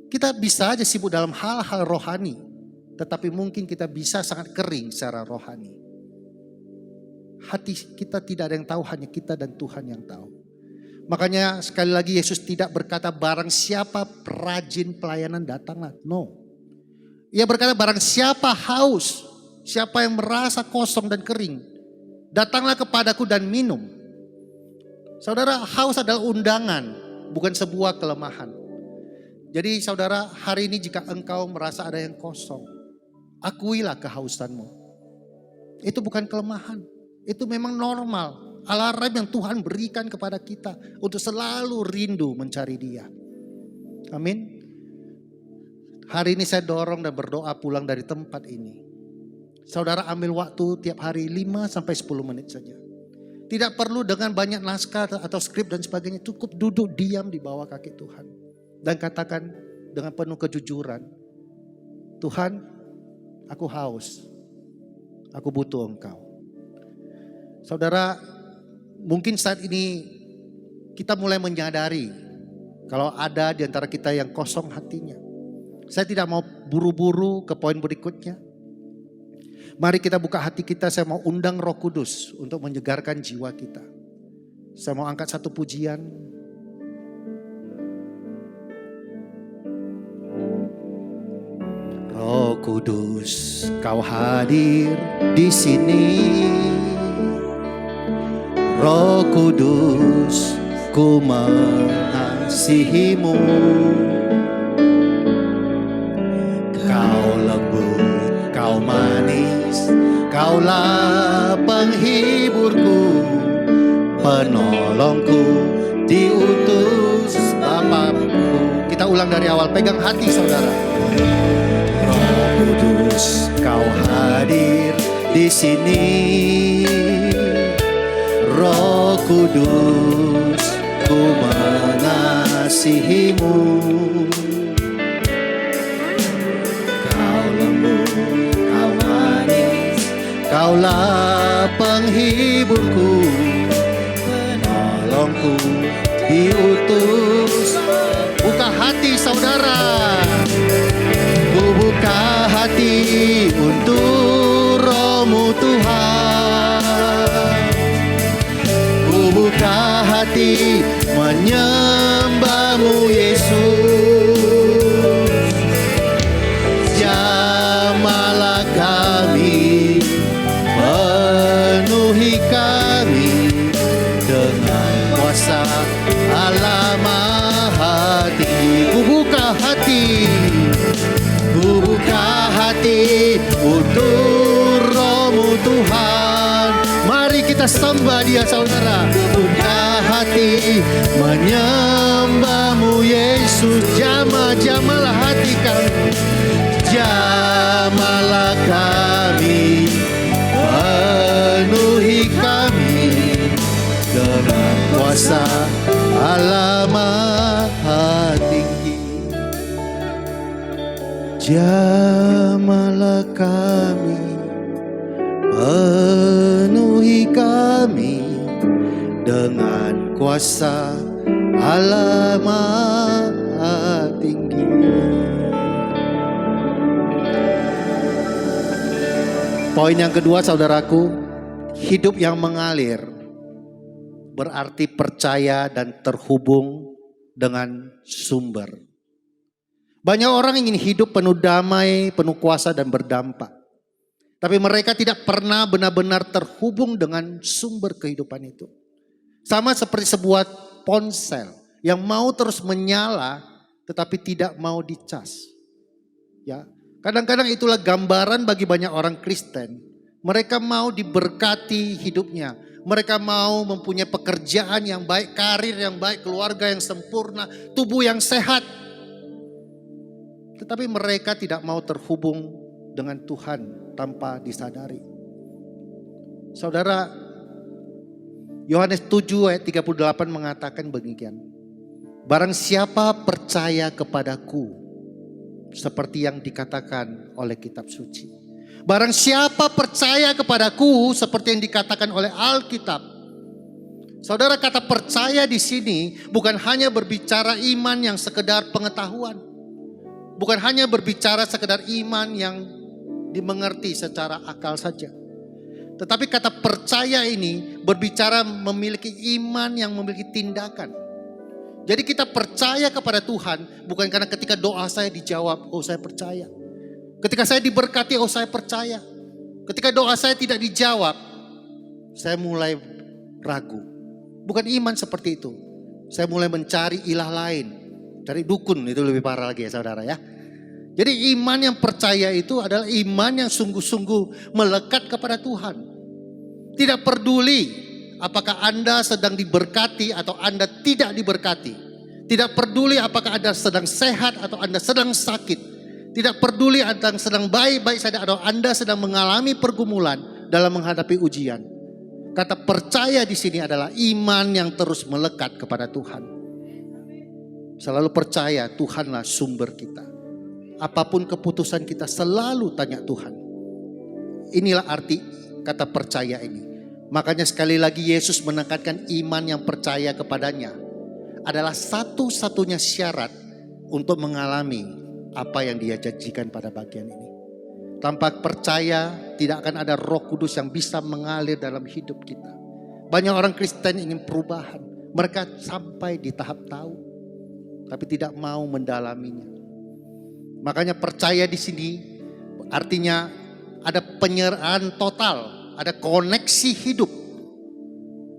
Kita bisa aja sibuk dalam hal-hal rohani. Tetapi mungkin kita bisa sangat kering secara rohani. Hati kita tidak ada yang tahu, hanya kita dan Tuhan yang tahu. Makanya sekali lagi Yesus tidak berkata barang siapa rajin pelayanan datanglah. No. Ia berkata barang siapa haus, siapa yang merasa kosong dan kering, datanglah kepadaku dan minum. Saudara, haus adalah undangan, bukan sebuah kelemahan. Jadi saudara, hari ini jika engkau merasa ada yang kosong, akuilah kehausanmu. Itu bukan kelemahan, itu memang normal. alarm yang Tuhan berikan kepada kita untuk selalu rindu mencari Dia. Amin. Hari ini saya dorong dan berdoa pulang dari tempat ini. Saudara ambil waktu tiap hari 5-10 menit saja. Tidak perlu dengan banyak naskah atau skrip dan sebagainya. Cukup duduk diam di bawah kaki Tuhan. Dan katakan dengan penuh kejujuran, Tuhan, aku haus. Aku butuh Engkau. Saudara, mungkin saat ini kita mulai menyadari kalau ada di antara kita yang kosong hatinya. Saya tidak mau buru-buru ke poin berikutnya. Mari kita buka hati kita, saya mau undang Roh Kudus untuk menyegarkan jiwa kita. Saya mau angkat satu pujian. Roh Kudus, Kau hadir di sini. Roh Kudus, ku mengasihimu. Kau lembut, Kau manis, Kaulah penghiburku, penolongku, diutus Bapakku. Kita ulang dari awal, pegang hati saudara. Roh Kudus, Kau hadir di sini. Roh Kudus, ku mengasihimu. Kau lembut, Kau manis, Kaulah penghiburku, penolongku, diutus. Buka hati saudara. Ku buka hati untuk Roh-Mu Tuhan. Ku buka hati menyembah-Mu Yesus. Jamahlah kami, penuhi kami dengan kuasa Allah Maha Tinggi. Ku buka hati, ku buka hati untuk Roh-Mu Tuhan. Mari kita sembah Dia saudara. Buka hati menyembah-Mu Yesus. Jamahlah hati kami, jamahlah kami, penuhi kami dengan kuasa Allah Maha Tinggi. Jamahlah kami, penuhi kami dengan kuasa Allah Maha Tinggi. Poin yang kedua saudaraku, hidup yang mengalir berarti percaya dan terhubung dengan sumber. Banyak orang ingin hidup penuh damai, penuh kuasa dan berdampak. Tapi mereka tidak pernah benar-benar terhubung dengan sumber kehidupan itu. Sama seperti sebuah ponsel yang mau terus menyala tetapi tidak mau dicas. Ya, kadang-kadang itulah gambaran bagi banyak orang Kristen. Mereka mau diberkati hidupnya. Mereka mau mempunyai pekerjaan yang baik, karir yang baik, keluarga yang sempurna, tubuh yang sehat. Tetapi mereka tidak mau terhubung dengan Tuhan tanpa disadari. Saudara, Yohanes 7 ayat 38 mengatakan demikian. Barang siapa percaya kepadaku, seperti yang dikatakan oleh kitab suci. Barang siapa percaya kepadaku, seperti yang dikatakan oleh Alkitab. Saudara, kata percaya di sini bukan hanya berbicara iman yang sekedar pengetahuan. Bukan hanya berbicara sekedar iman yang dimengerti secara akal saja. Tetapi kata percaya ini berbicara memiliki iman yang memiliki tindakan. Jadi kita percaya kepada Tuhan bukan karena ketika doa saya dijawab, oh saya percaya. Ketika saya diberkati, oh saya percaya. Ketika doa saya tidak dijawab, saya mulai ragu. Bukan iman seperti itu. Saya mulai mencari ilah lain. Cari dukun, itu lebih parah lagi ya saudara ya. Jadi iman yang percaya itu adalah iman yang sungguh-sungguh melekat kepada Tuhan. Tidak peduli apakah Anda sedang diberkati atau Anda tidak diberkati. Tidak peduli apakah Anda sedang sehat atau Anda sedang sakit. Tidak peduli Anda sedang baik-baik saja atau Anda sedang mengalami pergumulan dalam menghadapi ujian. Kata percaya di sini adalah iman yang terus melekat kepada Tuhan. Selalu percaya Tuhanlah sumber kita. Apapun keputusan kita selalu tanya Tuhan. Inilah arti kata percaya ini. Makanya sekali lagi Yesus menekankan iman yang percaya kepadanya adalah satu-satunya syarat untuk mengalami apa yang Dia janjikan pada bagian ini. Tanpa percaya tidak akan ada Roh Kudus yang bisa mengalir dalam hidup kita. Banyak orang Kristen ingin perubahan. Mereka sampai di tahap tahu, tapi tidak mau mendalaminya. Makanya percaya di sini artinya ada penyerahan total, ada koneksi hidup.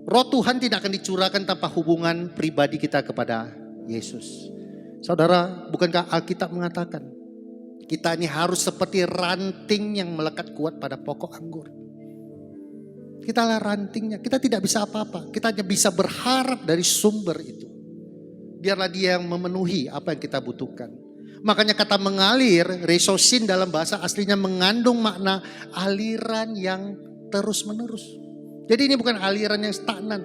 Roh Tuhan tidak akan dicurahkan tanpa hubungan pribadi kita kepada Yesus. Saudara, bukankah Alkitab mengatakan kita ini harus seperti ranting yang melekat kuat pada pokok anggur. Kita lah rantingnya, kita tidak bisa apa-apa. Kita hanya bisa berharap dari sumber itu. Biarlah Dia yang memenuhi apa yang kita butuhkan. Makanya kata mengalir, resosin dalam bahasa aslinya mengandung makna aliran yang terus menerus. Jadi ini bukan aliran yang stagnan,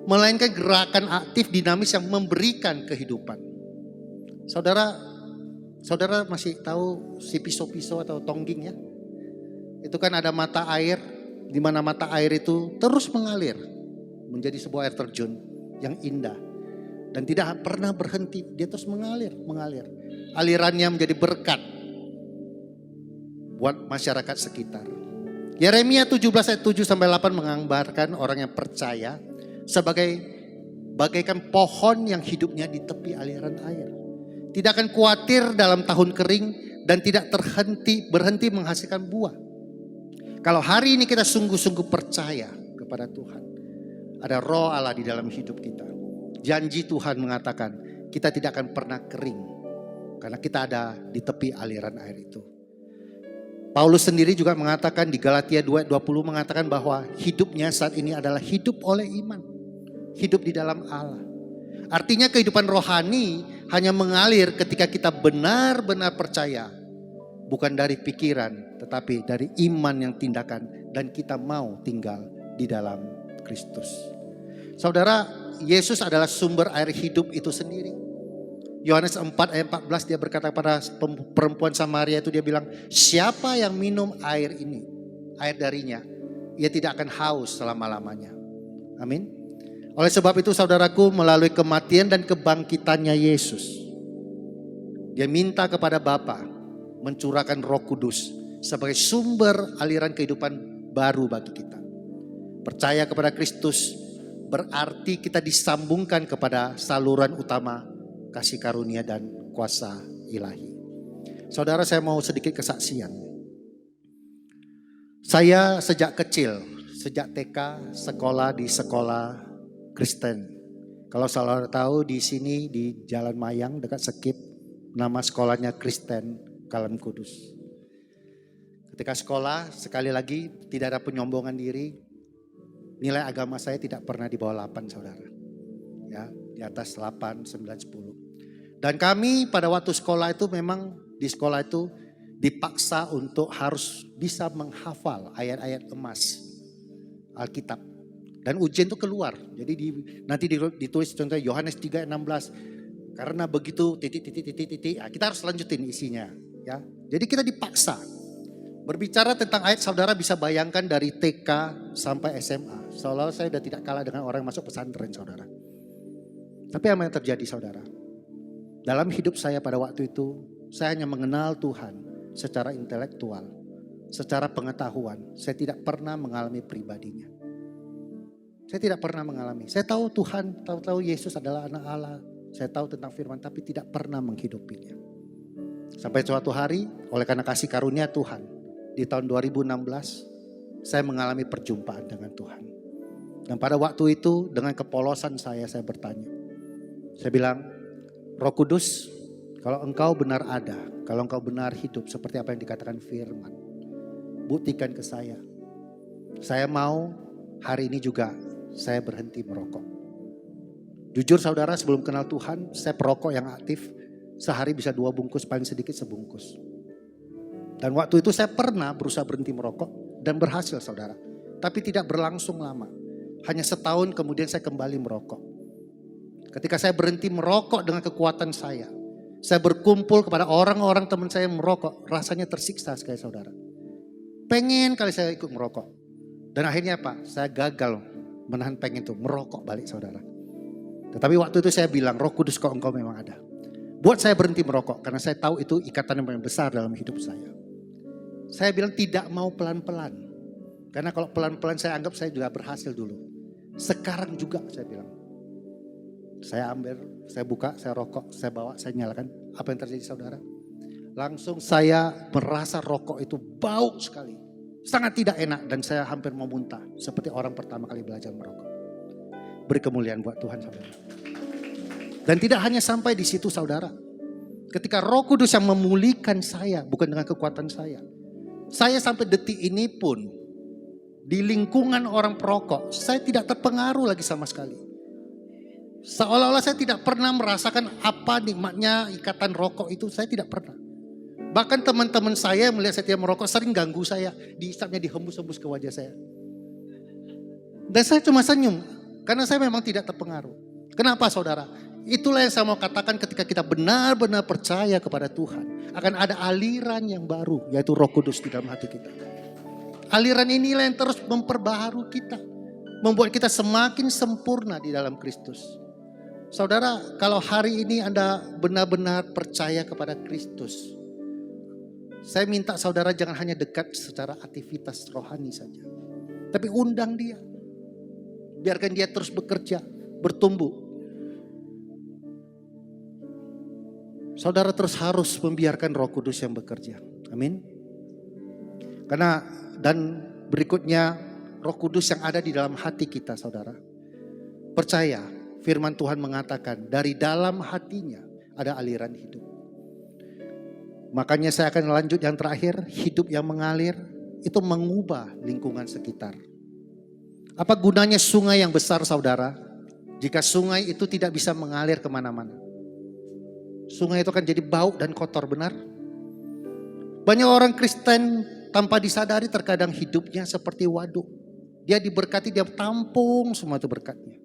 melainkan gerakan aktif dinamis yang memberikan kehidupan. Saudara masih tahu si pisau-pisau atau tongging ya? Itu kan ada mata air, di mana mata air itu terus mengalir menjadi sebuah air terjun yang indah dan tidak pernah berhenti. Dia terus mengalir. Alirannya menjadi berkat buat masyarakat sekitar. Yeremia 17 ayat 7 sampai 8 menggambarkan orang yang percaya sebagai bagaikan pohon yang hidupnya di tepi aliran air. Tidak akan khawatir dalam tahun kering dan tidak berhenti menghasilkan buah. Kalau hari ini kita sungguh-sungguh percaya kepada Tuhan, ada Roh Allah di dalam hidup kita. Janji Tuhan mengatakan kita tidak akan pernah kering karena kita ada di tepi aliran air itu. Paulus sendiri juga mengatakan di Galatia 2:20 mengatakan bahwa hidupnya saat ini adalah hidup oleh iman. Hidup di dalam Allah. Artinya kehidupan rohani hanya mengalir ketika kita benar-benar percaya. Bukan dari pikiran tetapi dari iman yang tindakan. Dan kita mau tinggal di dalam Kristus. Saudara, Yesus adalah sumber air hidup itu sendiri. Yohanes 4 ayat 14 dia berkata pada perempuan Samaria itu, dia bilang, siapa yang minum air ini, air darinya, ia tidak akan haus selama-lamanya. Amin. Oleh sebab itu saudaraku, melalui kematian dan kebangkitannya Yesus, dia minta kepada Bapa mencurahkan Roh Kudus sebagai sumber aliran kehidupan baru bagi kita. Percaya kepada Kristus berarti kita disambungkan kepada saluran utama kasih karunia dan kuasa ilahi. Saudara, saya mau sedikit kesaksian. Saya sejak kecil, sejak TK sekolah di sekolah Kristen. Kalau saudara tahu di sini di Jalan Mayang dekat Sekip, nama sekolahnya Kristen Kalam Kudus. Ketika sekolah, sekali lagi tidak ada penyombongan diri. Nilai agama saya tidak pernah di bawah 8, saudara. Ya, di atas 8, 9, 10. Dan kami pada waktu sekolah itu memang di sekolah itu dipaksa untuk harus bisa menghafal ayat-ayat emas Alkitab. Dan ujian itu keluar. Jadi nanti ditulis contohnya Yohanes 3:16. Karena begitu titik. Nah, kita harus lanjutin isinya. Ya, jadi kita dipaksa. Berbicara tentang ayat, saudara bisa bayangkan dari TK sampai SMA. Seolah-olah saya sudah tidak kalah dengan orang yang masuk pesantren, saudara. Tapi apa yang terjadi, saudara? Dalam hidup saya pada waktu itu, saya hanya mengenal Tuhan secara intelektual, secara pengetahuan. Saya tidak pernah mengalami pribadinya. Saya tidak pernah mengalami. Saya tahu Tuhan, tahu Yesus adalah anak Allah. Saya tahu tentang firman, tapi tidak pernah menghidupinya. Sampai suatu hari, oleh karena kasih karunia Tuhan, di tahun 2016, saya mengalami perjumpaan dengan Tuhan. Dan pada waktu itu, dengan kepolosan saya bertanya. Saya bilang, Roh Kudus, kalau engkau benar ada, kalau engkau benar hidup seperti apa yang dikatakan firman, buktikan ke saya. Saya mau hari ini juga saya berhenti merokok. Jujur saudara, sebelum kenal Tuhan, saya perokok yang aktif. Sehari bisa 2 bungkus, paling sedikit sebungkus. Dan waktu itu saya pernah berusaha berhenti merokok dan berhasil saudara. Tapi tidak berlangsung lama. Hanya setahun kemudian saya kembali merokok. Ketika saya berhenti merokok dengan kekuatan saya berkumpul kepada orang-orang teman saya yang merokok, rasanya tersiksa sekali saudara. Pengen kali saya ikut merokok. Dan akhirnya apa? Saya gagal menahan pengen itu, merokok balik saudara. Tetapi waktu itu saya bilang, Roh Kudus kok engkau memang ada. Buat saya berhenti merokok karena saya tahu itu ikatan yang paling besar dalam hidup saya. Saya bilang tidak mau pelan-pelan. Karena kalau pelan-pelan saya anggap saya juga berhasil dulu. Sekarang juga saya bilang. Saya ambil, saya buka, saya rokok, saya bawa, saya nyalakan. Apa yang terjadi saudara? Langsung saya merasa rokok itu bau sekali. Sangat tidak enak dan saya hampir mau muntah. Seperti orang pertama kali belajar merokok. Beri kemuliaan buat Tuhan saudara. Dan tidak hanya sampai di situ saudara. Ketika Roh Kudus yang memulihkan saya, bukan dengan kekuatan saya. Saya sampai detik ini pun di lingkungan orang perokok, saya tidak terpengaruh lagi sama sekali. Seolah-olah saya tidak pernah merasakan apa nikmatnya ikatan rokok itu, saya tidak pernah. Bahkan teman-teman saya melihat saya tidak merokok sering ganggu saya, diisapnya dihembus-hembus ke wajah saya. Dan saya cuma senyum, karena saya memang tidak terpengaruh. Kenapa saudara? Itulah yang saya mau katakan ketika kita benar-benar percaya kepada Tuhan. Akan ada aliran yang baru, yaitu Roh Kudus di dalam hati kita. Aliran inilah yang terus memperbaharui kita. Membuat kita semakin sempurna di dalam Kristus. Saudara, kalau hari ini Anda benar-benar percaya kepada Kristus. Saya minta saudara jangan hanya dekat secara aktivitas rohani saja. Tapi undang dia. Biarkan dia terus bekerja, bertumbuh. Saudara terus harus membiarkan Roh Kudus yang bekerja. Amin. Karena dan berikutnya Roh Kudus yang ada di dalam hati kita saudara. Percaya firman Tuhan mengatakan dari dalam hatinya ada aliran hidup. Makanya saya akan lanjut yang terakhir. Hidup yang mengalir itu mengubah lingkungan sekitar. Apa gunanya sungai yang besar saudara? Jika sungai itu tidak bisa mengalir kemana-mana. Sungai itu akan jadi bau dan kotor, benar? Banyak orang Kristen tanpa disadari terkadang hidupnya seperti waduk. Dia diberkati, dia tampung semua itu berkatnya.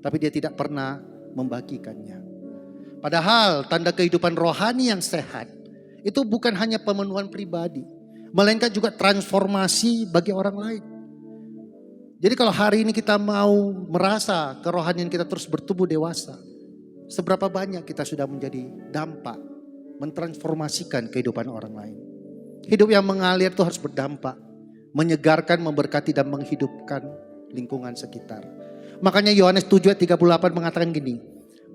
Tapi dia tidak pernah membagikannya. Padahal tanda kehidupan rohani yang sehat itu bukan hanya pemenuhan pribadi. Melainkan juga transformasi bagi orang lain. Jadi kalau hari ini kita mau merasa kerohanian kita terus bertumbuh dewasa. Seberapa banyak kita sudah menjadi dampak mentransformasikan kehidupan orang lain. Hidup yang mengalir itu harus berdampak, menyegarkan, memberkati dan menghidupkan lingkungan sekitar. Makanya Yohanes 7:38 mengatakan gini,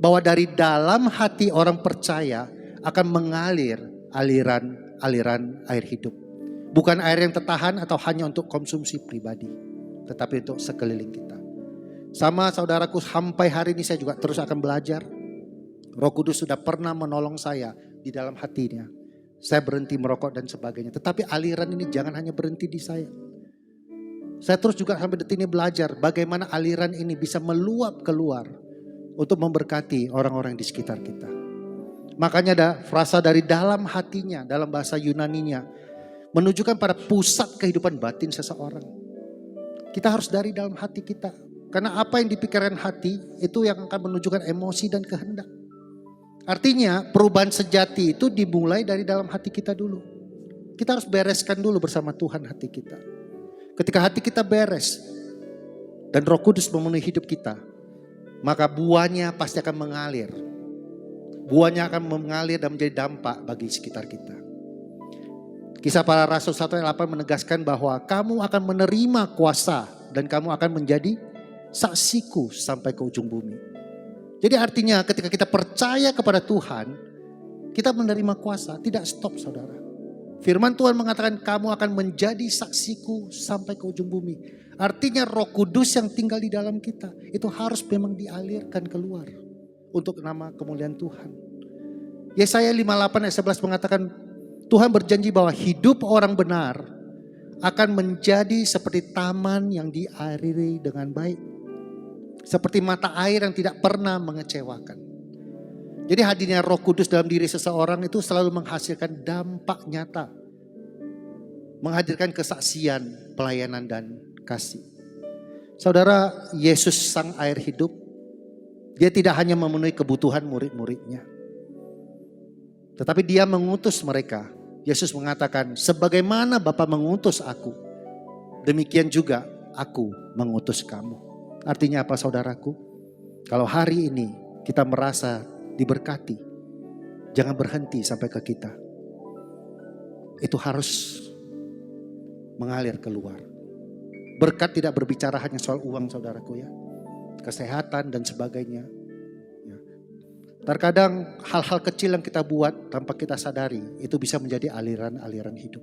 bahwa dari dalam hati orang percaya akan mengalir aliran air hidup. Bukan air yang tertahan atau hanya untuk konsumsi pribadi, tetapi untuk sekeliling kita. Sama saudaraku, sampai hari ini saya juga terus akan belajar. Roh Kudus sudah pernah menolong saya di dalam hatinya. Saya berhenti merokok dan sebagainya. Tetapi aliran ini jangan hanya berhenti di saya. Saya terus juga sampai detik ini belajar bagaimana aliran ini bisa meluap keluar untuk memberkati orang-orang di sekitar kita. Makanya ada frasa dari dalam hatinya, dalam bahasa Yunaninya, menunjukkan pada pusat kehidupan batin seseorang. Kita harus dari dalam hati kita. Karena apa yang dipikirkan hati itu yang akan menunjukkan emosi dan kehendak. Artinya perubahan sejati itu dimulai dari dalam hati kita dulu. Kita harus bereskan dulu bersama Tuhan hati kita. Ketika hati kita beres dan Roh Kudus memenuhi hidup kita, maka buahnya pasti akan mengalir. Buahnya akan mengalir dan menjadi dampak bagi sekitar kita. Kisah para Rasul 1:8 menegaskan bahwa kamu akan menerima kuasa dan kamu akan menjadi saksiku sampai ke ujung bumi. Jadi artinya ketika kita percaya kepada Tuhan, kita menerima kuasa, tidak stop saudara. Firman Tuhan mengatakan kamu akan menjadi saksiku sampai ke ujung bumi. Artinya Roh Kudus yang tinggal di dalam kita, itu harus memang dialirkan keluar untuk nama kemuliaan Tuhan. Yesaya 58:11 mengatakan Tuhan berjanji bahwa hidup orang benar akan menjadi seperti taman yang diairi dengan baik. Seperti mata air yang tidak pernah mengecewakan. Jadi hadirnya Roh Kudus dalam diri seseorang itu selalu menghasilkan dampak nyata. Menghadirkan kesaksian, pelayanan dan kasih. Saudara, Yesus sang air hidup, dia tidak hanya memenuhi kebutuhan murid-muridnya. Tetapi dia mengutus mereka. Yesus mengatakan, sebagaimana Bapa mengutus aku, demikian juga aku mengutus kamu. Artinya apa saudaraku? Kalau hari ini kita merasa diberkati, jangan berhenti sampai ke kita. Itu harus mengalir keluar. Berkat tidak berbicara hanya soal uang saudaraku ya. Kesehatan dan sebagainya. Ya. Terkadang hal-hal kecil yang kita buat tanpa kita sadari itu bisa menjadi aliran-aliran hidup.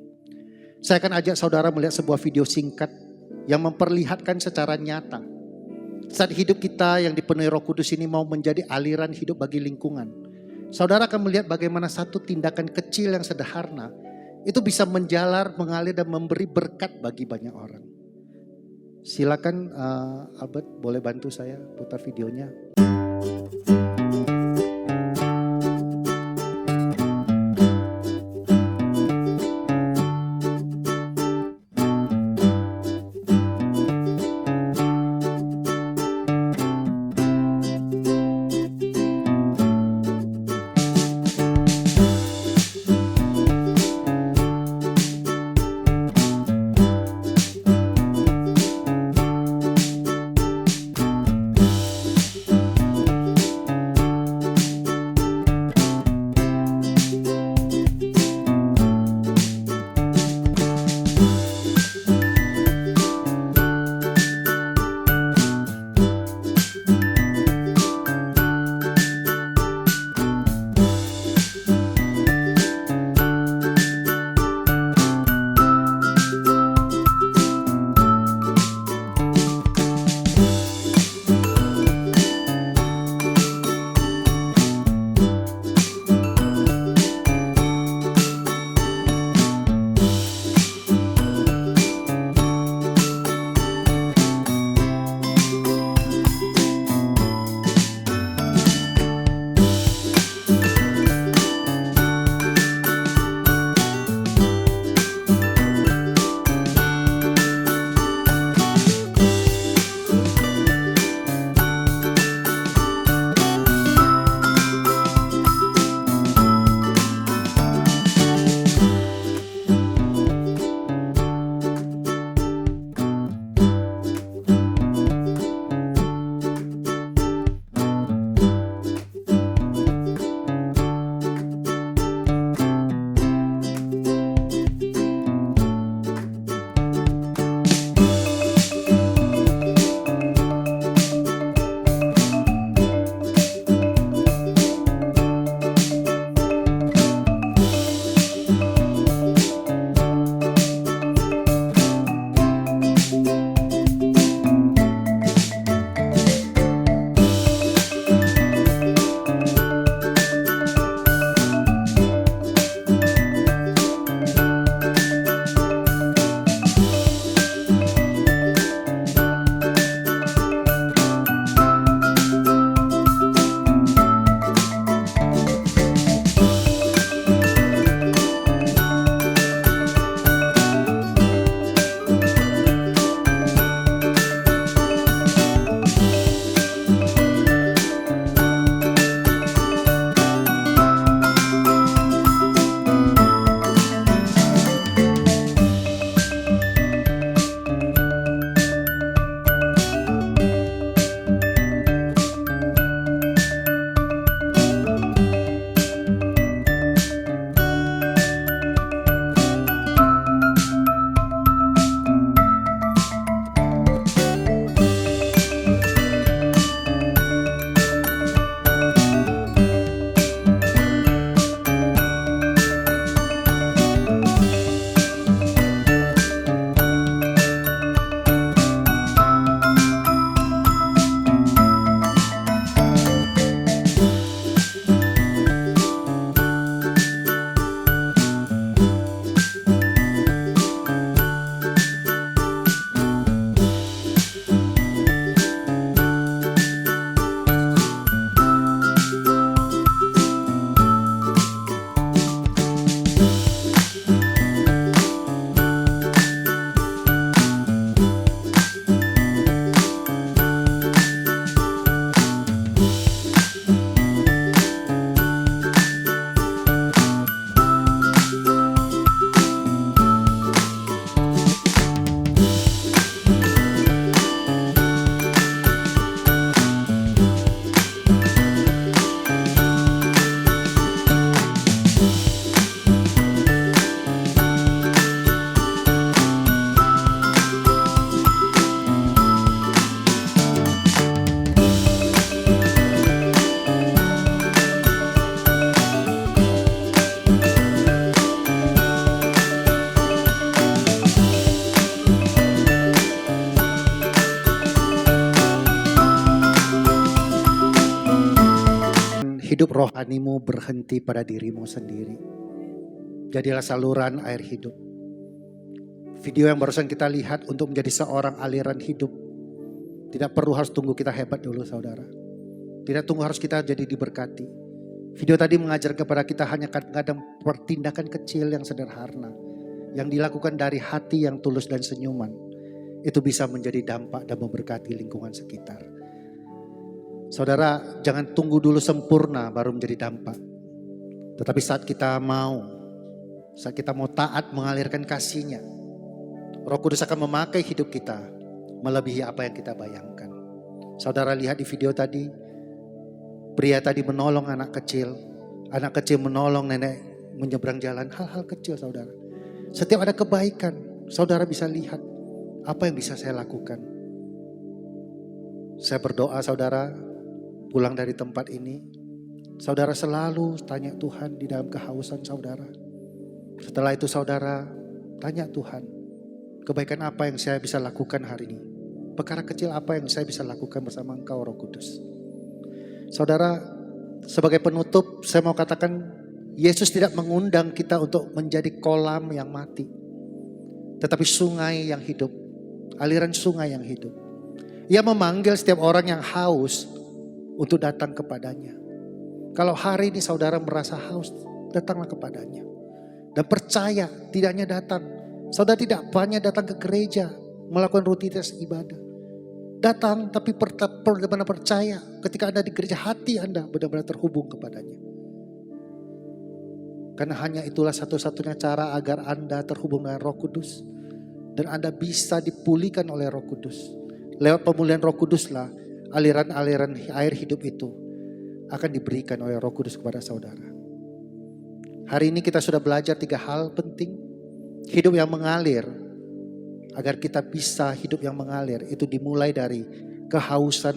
Saya akan ajak saudara melihat sebuah video singkat yang memperlihatkan secara nyata. Saat hidup kita yang dipenuhi Roh Kudus ini mau menjadi aliran hidup bagi lingkungan. Saudara akan melihat bagaimana satu tindakan kecil yang sederhana itu bisa menjalar, mengalir dan memberi berkat bagi banyak orang. Silakan Albert, boleh bantu saya putar videonya. hidup rohanimu berhenti pada dirimu sendiri. Jadilah saluran air hidup. Video yang barusan kita lihat untuk menjadi seorang aliran hidup. Tidak perlu harus tunggu kita hebat dulu saudara. Tidak tunggu harus kita jadi diberkati. Video tadi mengajar kepada kita hanya kadang-kadang pertindakan kecil yang sederhana. Yang dilakukan dari hati yang tulus dan senyuman. Itu bisa menjadi dampak dan memberkati lingkungan sekitar. Saudara, jangan tunggu dulu sempurna baru menjadi dampak. Tetapi saat kita mau taat mengalirkan kasih-Nya, Roh Kudus akan memakai hidup kita melebihi apa yang kita bayangkan. Saudara lihat di video tadi, pria tadi menolong anak kecil menolong nenek menyeberang jalan, hal-hal kecil saudara. Setiap ada kebaikan, saudara bisa lihat apa yang bisa saya lakukan. Saya berdoa saudara, pulang dari tempat ini, saudara selalu tanya Tuhan di dalam kehausan saudara. Setelah itu saudara tanya Tuhan, kebaikan apa yang saya bisa lakukan hari ini? Perkara kecil apa yang saya bisa lakukan bersama Engkau Roh Kudus? Saudara, sebagai penutup saya mau katakan, Yesus tidak mengundang kita untuk menjadi kolam yang mati. Tetapi sungai yang hidup, aliran sungai yang hidup. Ia memanggil setiap orang yang haus untuk datang kepadanya. Kalau hari ini saudara merasa haus, datanglah kepadanya. Dan percaya, tidak hanya datang. Saudara tidak hanya datang ke gereja, melakukan rutinitas ibadah. Datang tapi benar-benar percaya ketika Anda di gereja, hati Anda benar-benar terhubung kepadanya. Karena hanya itulah satu-satunya cara agar Anda terhubung dengan Roh Kudus. Dan Anda bisa dipulihkan oleh Roh Kudus. Lewat pemulihan Roh Kuduslah aliran-aliran air hidup itu akan diberikan oleh Roh Kudus kepada saudara. Hari ini kita sudah belajar 3 hal penting. Hidup yang mengalir. Agar kita bisa hidup yang mengalir itu dimulai dari kehausan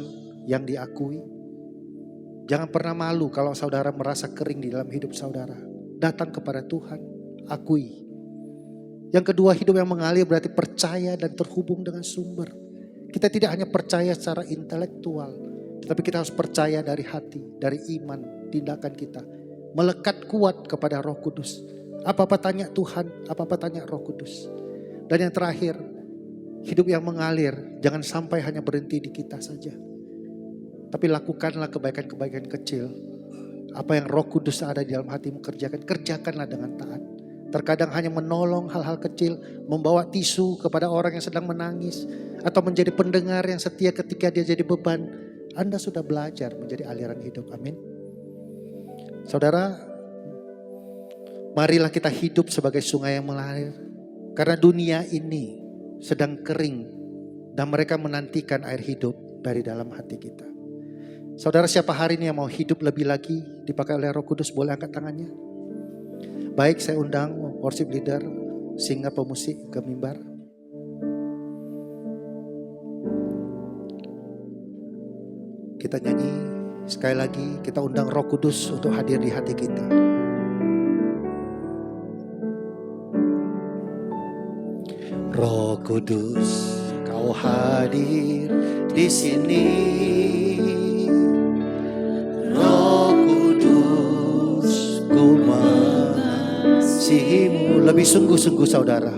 yang diakui. Jangan pernah malu kalau saudara merasa kering di dalam hidup saudara. Datang kepada Tuhan, akui. Yang kedua, hidup yang mengalir berarti percaya dan terhubung dengan sumber. Kita tidak hanya percaya secara intelektual, tetapi kita harus percaya dari hati, dari iman, tindakan kita. Melekat kuat kepada Roh Kudus. Apa-apa tanya Tuhan, apa-apa tanya Roh Kudus. Dan yang terakhir, hidup yang mengalir jangan sampai hanya berhenti di kita saja. Tapi lakukanlah kebaikan-kebaikan kecil. Apa yang Roh Kudus ada di dalam hatimu kerjakanlah dengan taat. Terkadang hanya menolong hal-hal kecil, membawa tisu kepada orang yang sedang menangis, atau menjadi pendengar yang setia ketika dia jadi beban. Anda sudah belajar menjadi aliran hidup, amin. Saudara, marilah kita hidup sebagai sungai yang mengalir. Karena dunia ini sedang kering dan mereka menantikan air hidup dari dalam hati kita. Saudara, siapa hari ini yang mau hidup lebih lagi dipakai oleh Roh Kudus, boleh angkat tangannya. Baik, saya undang worship leader, singer, pemusik ke mimbar. Kita nyanyi sekali lagi, kita undang Roh Kudus untuk hadir di hati kita. Roh Kudus, Kau hadir di sini. Roh Kudus, ku mengasihimu. Lebih sungguh-sungguh saudara.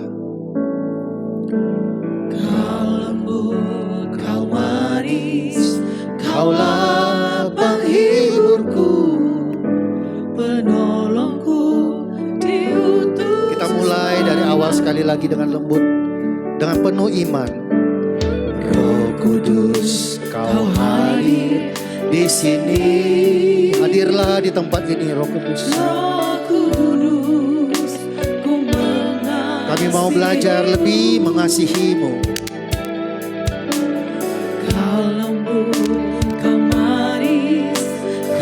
Kau lembut, Kau manis, Kaulah penghiburku, penolongku diutus. Kita mulai dari awal sekali lagi dengan lembut, dengan penuh iman. Roh Kudus, Kau hadir di sini. Hadirlah di tempat ini, Roh Kudus. Roh Kudus, ku mengasihi. Kami mau belajar lebih mengasihi-Mu. Kau lembut, Kau manis,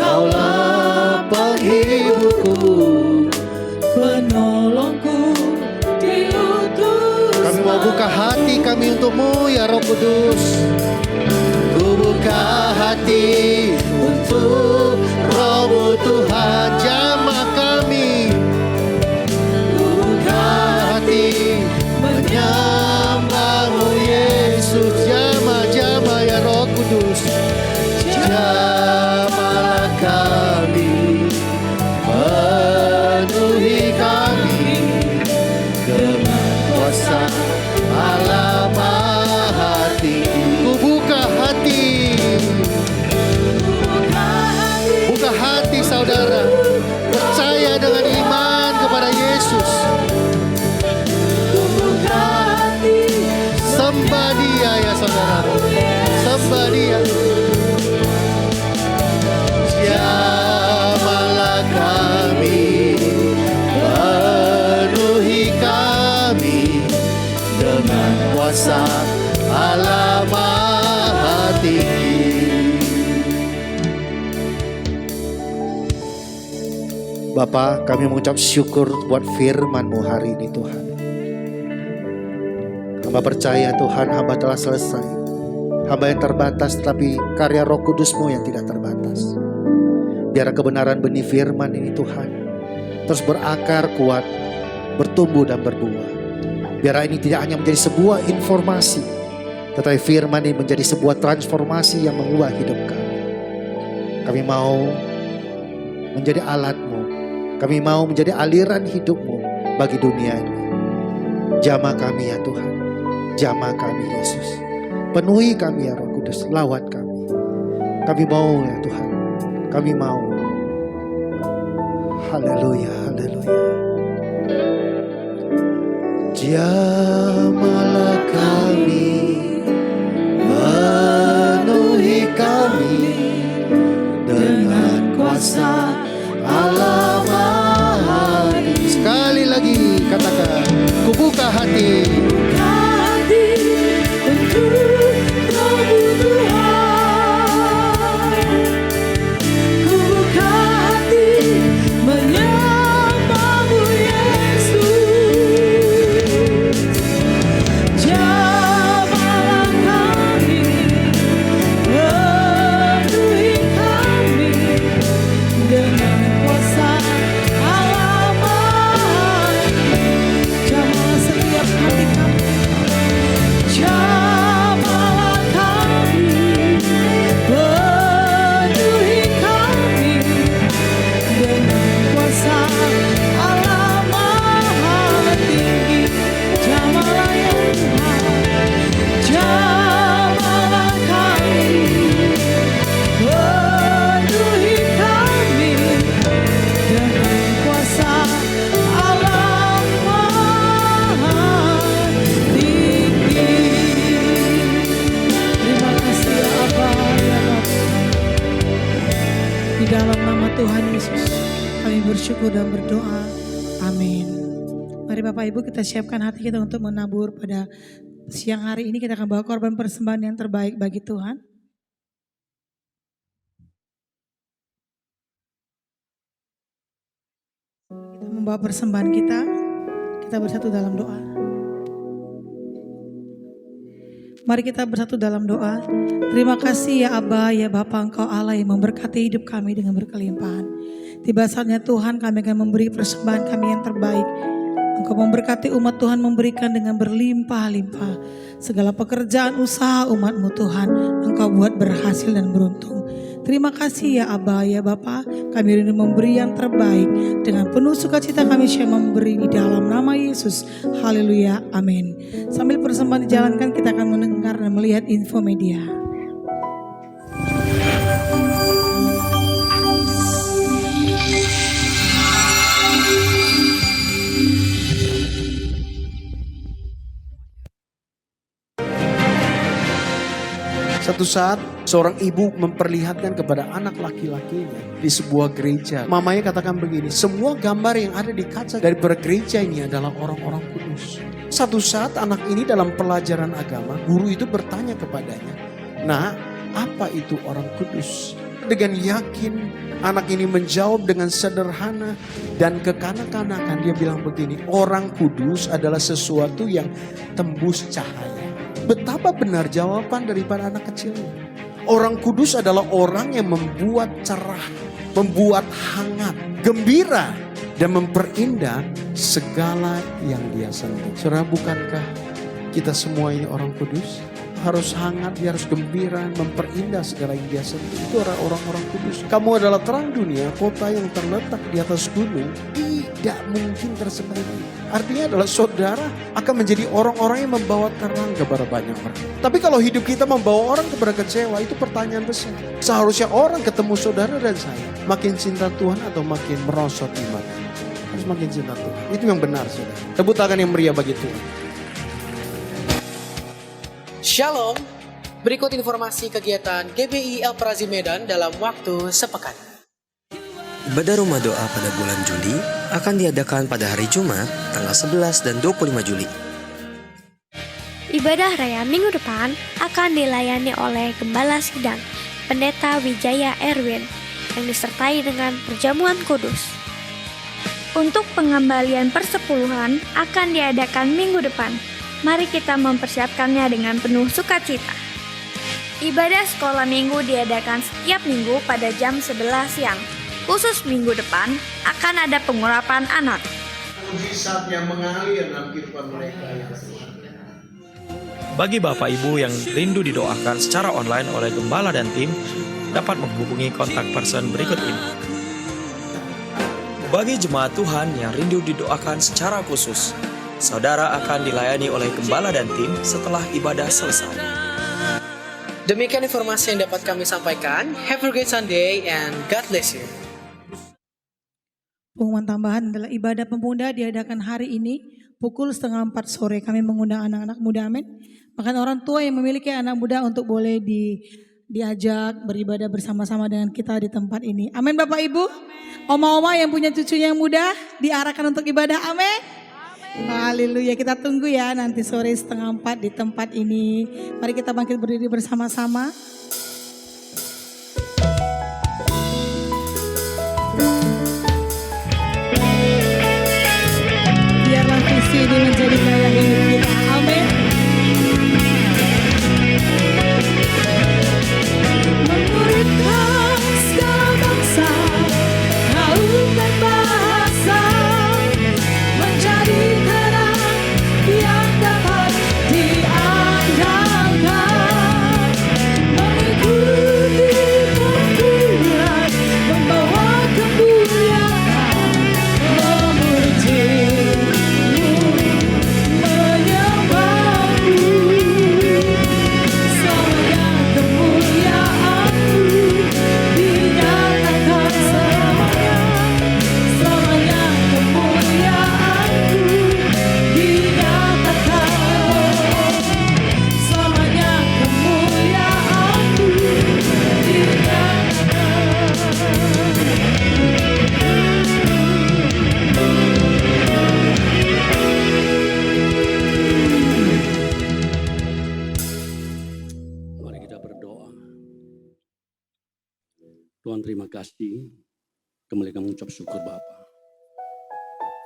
Kaulah penghiburku, penolongku diutus. Kami mau buka hati kami untuk-Mu ya Roh Kudus. Ku buka hati untuk Roh-Mu Tuhan, jamah kami. Ku buka hati menyembah-Mu Yesus, jamah-jamah ya Roh Kudus. Jamahlah kami. dengan kuasa Allah Maha Tinggi. Ku buka hati. Buka hati saudara. Percaya dengan iman kepada Yesus. Sembah Dia ya saudara. Sembah Dia. Jamalah kami, penuhi kami dengan kuasa Allah Maha Tinggi. Bapa, kami mengucap syukur buat firman-Mu hari ini Tuhan. Hamba percaya Tuhan, hamba telah selesai. Hamba yang terbatas, tetapi karya Roh Kudus-Mu yang tidak terbatas. Biar kebenaran benih firman ini Tuhan terus berakar kuat, bertumbuh dan berbuah. Biar ini tidak hanya menjadi sebuah informasi, tetapi firman ini menjadi sebuah transformasi yang mengubah hidup kami. Kami mau menjadi alat-Mu. Kami mau menjadi aliran hidup-Mu bagi dunia ini. Jamah kami ya Tuhan. Jamah kami Yesus. Penuhi kami ya Roh Kudus. Lawat kami. Kami mau ya Tuhan. Kami mau. Haleluya, haleluya. Jamalah kami, penuhi kami dengan kuasa Allah Maha Tinggi. Sekali lagi katakan, ku buka hati. Bersyukur dan berdoa. Amin. Mari Bapak Ibu kita siapkan hati kita untuk menabur pada siang hari ini. Kita akan bawa korban persembahan yang terbaik bagi Tuhan. Kita membawa persembahan kita. Kita bersatu dalam doa. Mari kita bersatu dalam doa. Terima kasih ya Aba, ya Bapa, Engkau Allah yang memberkati hidup kami dengan berkelimpahan. Tiba saatnya Tuhan kami akan memberi persembahan kami yang terbaik. Engkau memberkati umat Tuhan, memberikan dengan berlimpah-limpah. Segala pekerjaan usaha umat-Mu Tuhan, Engkau buat berhasil dan beruntung. Terima kasih ya Aba, ya Bapa, kami rindu memberi yang terbaik. Dengan penuh sukacita kami siap memberi di dalam nama Yesus. Haleluya, amin. Sambil persembahan dijalankan, kita akan mendengar dan melihat info media. Satu saat seorang ibu memperlihatkan kepada anak laki-lakinya di sebuah gereja. Mamanya katakan begini, semua gambar yang ada di kaca dari gereja ini adalah orang-orang kudus. Satu saat anak ini dalam pelajaran agama, guru itu bertanya kepadanya, "Nah, apa itu orang kudus?" Dengan yakin anak ini menjawab dengan sederhana dan kekanak-kanakan. Dia bilang begini, orang kudus adalah sesuatu yang tembus cahaya. Betapa benar jawaban daripada anak kecil ini. Orang kudus adalah orang yang membuat cerah, membuat hangat, gembira, dan memperindah segala yang dia sentuh. Saudara, bukankah kita semua ini orang kudus? harus hangat, dia harus gembira, memperindah segala yang dia sentuh. Itu orang-orang kudus. Kamu adalah terang dunia, kota yang terletak di atas gunung, tidak mungkin tersembunyi. Artinya adalah saudara akan menjadi orang-orang yang membawa terang kepada banyak orang. Tapi kalau hidup kita membawa orang kepada kecewa, itu pertanyaan besar. Seharusnya orang ketemu saudara dan saya, makin cinta Tuhan atau makin merosot iman? Harus makin cinta Tuhan. Itu yang benar, saudara. Tepuk tangan yang meriah bagi Tuhan. Shalom, berikut informasi kegiatan GBI El Prazi Medan dalam waktu sepekan. Ibadah rumah doa pada bulan Juli akan diadakan pada hari Jumat, tanggal 11 dan 25 Juli. Ibadah raya minggu depan akan dilayani oleh Gembala Sidang, Pendeta Wijaya Erwin, yang disertai dengan perjamuan kudus. Untuk pengembalian persepuluhan akan diadakan minggu depan. Mari kita mempersiapkannya dengan penuh sukacita. Ibadah sekolah minggu diadakan setiap minggu pada jam 11 siang. Khusus minggu depan akan ada pengurapan anak. Mujizat yang mengalir dalam kehidupan mereka ya Tuhan. Bagi Bapak Ibu yang rindu didoakan secara online oleh Gembala dan tim, dapat menghubungi kontak person berikut ini. Bagi jemaat Tuhan yang rindu didoakan secara khusus, saudara akan dilayani oleh Gembala dan tim setelah ibadah selesai. Demikian informasi yang dapat kami sampaikan. Have a great Sunday and God bless you. Pengumuman tambahan adalah ibadah pemuda diadakan hari ini pukul 3:30 sore. Kami mengundang anak-anak muda, amin. Bahkan orang tua yang memiliki anak muda untuk boleh diajak beribadah bersama-sama dengan kita di tempat ini. Amin Bapak Ibu. Oma-oma yang punya cucu yang muda diarahkan untuk ibadah, amin. Haleluya, kita tunggu ya nanti sore 3:30 di tempat ini. Mari kita bangkit berdiri bersama-sama. Biarlah visi ini menjadi gaya hidup kita, amin. Memuridkan segala bangsa, kaum dan bahasa, menjadi terang yang dapat diandalkan, mengikuti peraturan, membawa kemuliaan, memujimu, menyembahmu, selamanya kemuliaanmu dinyatakan selamanya, selamanya kemuliaanmu dinyatakan, selamanya kemuliaanmu Mari kita berdoa. Tuhan terima kasih, kembali kami mengucap syukur Bapa.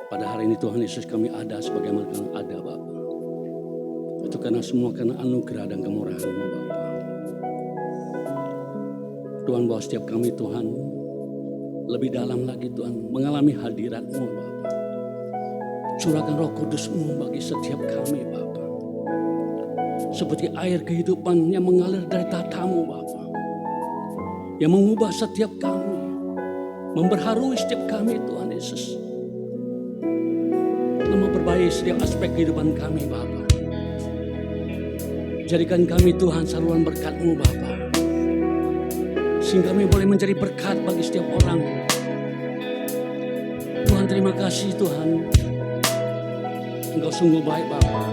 Pada hari ini Tuhan Yesus kami ada sebagaimana kami ada Bapa. Itu karena semua karena anugerah dan kemurahan-Mu Bapa. Tuhan bahwa setiap kami Tuhan lebih dalam lagi Tuhan mengalami hadirat-Mu Bapa. Curahkan Roh Kudus-Mu bagi setiap kami Bapa. Seperti air kehidupan yang mengalir dari tatamu Bapa. Yang mengubah setiap kami. Memperharui setiap kami Tuhan Yesus. Dan memperbaiki setiap aspek kehidupan kami Bapa. Jadikan kami Tuhan saluran berkat-Mu Bapa. Sehingga kami boleh menjadi berkat bagi setiap orang. Tuhan terima kasih Tuhan. Engkau sungguh baik Bapa.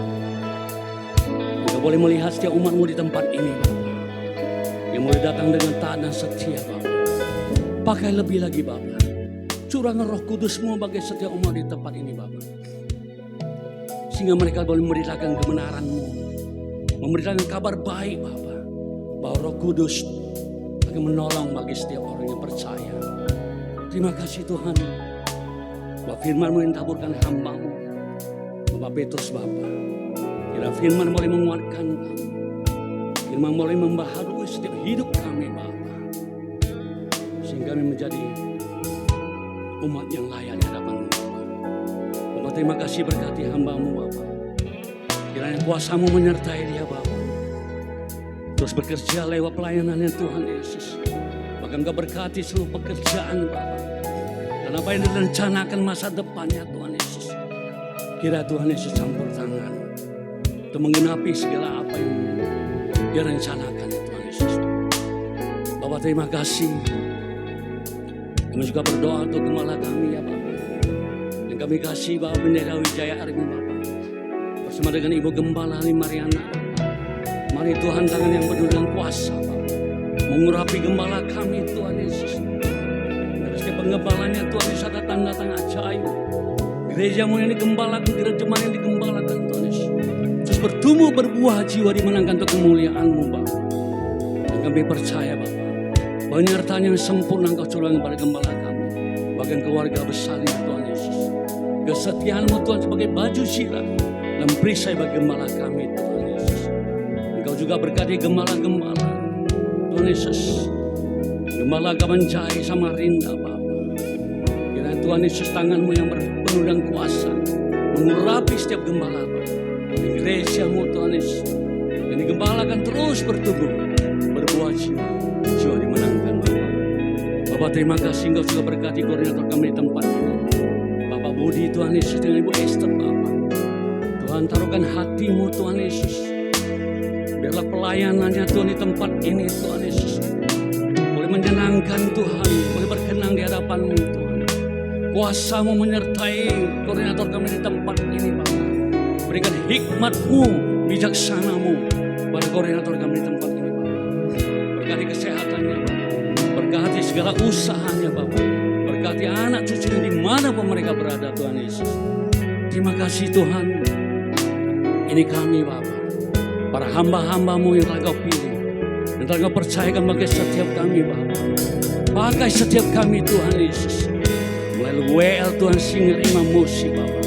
Engkau boleh melihat setiap umat-Mu di tempat ini Bapa. Yang boleh datang dengan taat dan setia Bapa. Pakai lebih lagi Bapa. Curahkan Roh Kudus-Mu bagi setiap umat di tempat ini Bapa. Sehingga mereka boleh memberitakan kebenaran-Mu. Memberitakan kabar baik Bapa. Bahwa Roh Kudus akan menolong bagi setiap orang yang percaya. Terima kasih Tuhan. Bahwa firman-Mu yang taburkan hamba-Mu. Bapak Petrus Bapa. Kira firman boleh menguatkan kami. Firman boleh membaharui setiap hidup kami Bapa. Sehingga kami menjadi umat yang layak di hadapan-Mu Bapa. Bapak terima kasih berkati hamba-Mu Bapa. Kiranya kuasa-Mu menyertai dia Bapa. Terus bekerja lewat pelayanannya Tuhan Yesus. Bahkan Engkau berkati seluruh pekerjaan Bapa. Dan apa yang direncanakan masa depannya Tuhan Yesus. Kira Tuhan Yesus campur tangan untuk menggenapi segala apa yang Dia rencanakan ya Tuhan Yesus. Bapak terima kasih. Kami juga berdoa untuk gembala kami ya Bapak. Yang kami kasih Bapak Pendeta Wijaya Arwin Bapak. Bersama dengan Ibu Gembala Mariana. Mari Tuhan tangan yang penuh dengan kuasa Bapak. Mengurapi gembala kami Tuhan Yesus. Dari setiap penggembalanya Tuhan Yesus ada tanda-tanda ajaib. Gerejamu yang digembalakan, gereja jemaat yang digembalakan Tuhan Yesus. Terus bertumbuh berbuah jiwa dimenangkan untuk kemuliaan-Mu Bapak. Dan kami percaya Bapak. Penyertaan yang sempurna Engkau curahkan kepada gembala kami. Bagian keluarga besar Tuhan Yesus. Kesetiaan-Mu Tuhan sebagai baju sirah dan perisai bagi gembala kami Tuhan Yesus. Engkau juga berkati gembala-gembala Tuhan Yesus. Gembala Kamanjai Samarinda Bapak. Kiranya Tuhan Yesus tangan-Mu yang penuh dengan kuasa mengurapi setiap gembala Bapak. Gereja-Mu Tuhan Yesus. Dan digembalakan terus bertumbuh berbuah jiwa dimenangkan Bapak. Bapak terima kasih Engkau juga berkati koordinator kami di tempat ini. Bapak Budi Tuhan Yesus dengan Ibu Esther Bapak. Tuhan taruhkan hati-Mu Tuhan Yesus. Biarlah pelayanannya Tuhan di tempat ini Tuhan Yesus. Boleh menyenangkan Tuhan. Boleh berkenan di hadapan-Mu Tuhan. Kuasa-Mu menyertai koordinator kami di tempat ini Bapak. Berikan hikmat-Mu, bijaksana-Mu pada koordinator kami di tempat ini Bapak. Berkati kesehatannya Bapak. Berkati segala usahanya Bapak. Berkati anak cucunya di mana pun mereka berada Tuhan Yesus. Terima kasih Tuhan. Ini kami Bapak. Para hamba-hamba-Mu yang telah Kau pilih. Dan telah Kau percayakan bagi setiap kami Bapak. Pakai setiap kami Tuhan Yesus. Melalui WL Tuhan Singgir Imam Musi Bapak.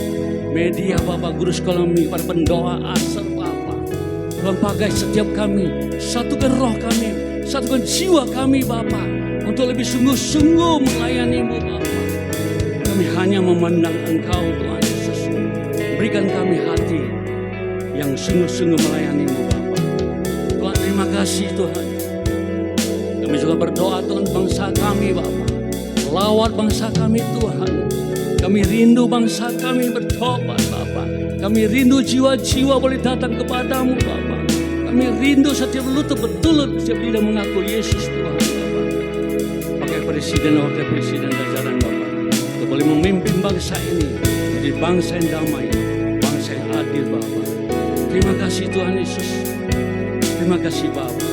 Media Bapak, guru sekolah minggu, para pendoa asal Bapak. Tuhan pakai setiap kami. Satukan roh kami. Satukan jiwa kami Bapak. Untuk lebih sungguh-sungguh melayani-Mu Bapak. Kami hanya memandang Engkau Tuhan Yesus. Berikan kami hati yang sungguh-sungguh melayani-Mu Bapak. Tuhan terima kasih Tuhan. Kami juga berdoa Tuhan bangsa kami Bapak. Lawat bangsa kami Tuhan. Kami rindu bangsa kami bertobat Bapak. Kami rindu jiwa-jiwa boleh datang kepadamu Bapak. Kami rindu setiap lutut bertulut, setiap lidah mengaku Yesus Tuhan Bapak. Pakai presiden, wakil presiden jajaran Bapak. Kita boleh memimpin bangsa ini menjadi bangsa yang damai, bangsa yang adil Bapak. Terima kasih Tuhan Yesus. Terima kasih Bapak.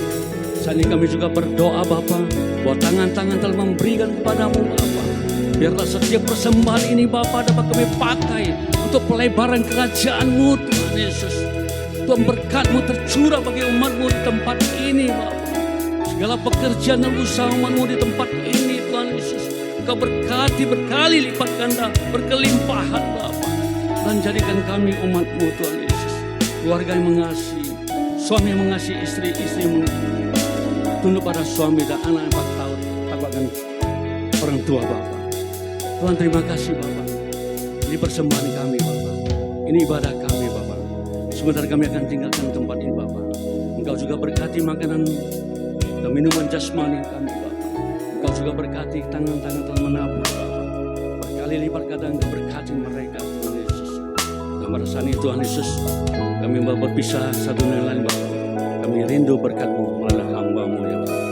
Saat ini kami juga berdoa Bapak. Bahwa tangan-tangan telah memberikan kepadamu Bapak. Biarlah setiap persembahan ini Bapak dapat kami pakai untuk pelebaran kerajaan-Mu Tuhan Yesus. Tuhan berkat-Mu tercurah bagi umat-Mu di tempat ini Bapak. Segala pekerjaan dan usaha umat-Mu di tempat ini Tuhan Yesus. Engkau berkati berkali lipat ganda berkelimpahan Bapak. Dan jadikan kami umat-Mu Tuhan Yesus. Keluarga yang mengasihi, suami yang mengasihi istri, istri yang tunduk pada suami dan anak yang 4 tahun. Takutkan orang tua Bapak. Tuhan terima kasih Bapak. Ini persembahan kami Bapak. Ini ibadah kami Bapak. Sebentar kami akan tinggalkan tempat ini Bapak. Engkau juga berkati makanan dan minuman jasmani kami Bapak. Engkau juga berkati tangan-tangan telah menabur Bapak. Berkali lipat kata Engkau berkati mereka Tuhan Yesus. Dan pada saat ini Tuhan Yesus, kami Bapak berpisah satu dengan lain Bapak. Kami rindu berkat-Mu melalui hamba-Mu ya Bapak.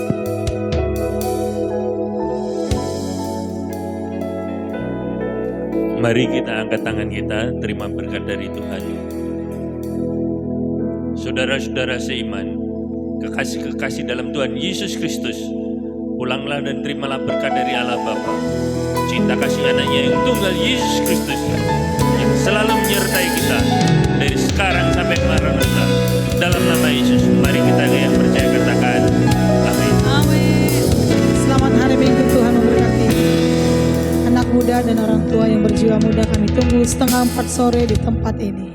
Mari kita angkat tangan kita, terima berkat dari Tuhan. Saudara-saudara seiman, kekasih-kekasih dalam Tuhan Yesus Kristus, pulanglah dan terimalah berkat dari Allah Bapa, cinta kasih anaknya yang tunggal Yesus Kristus, yang selalu menyertai kita, dari sekarang sampai Maranatha. Dalam nama Yesus, mari kita yang percaya katakan, amin. Amin. Selamat hari Minggu, Tuhan memberkati. Anak muda dan orang tua yang berjiwa muda kami tunggu 3:30 sore di tempat ini.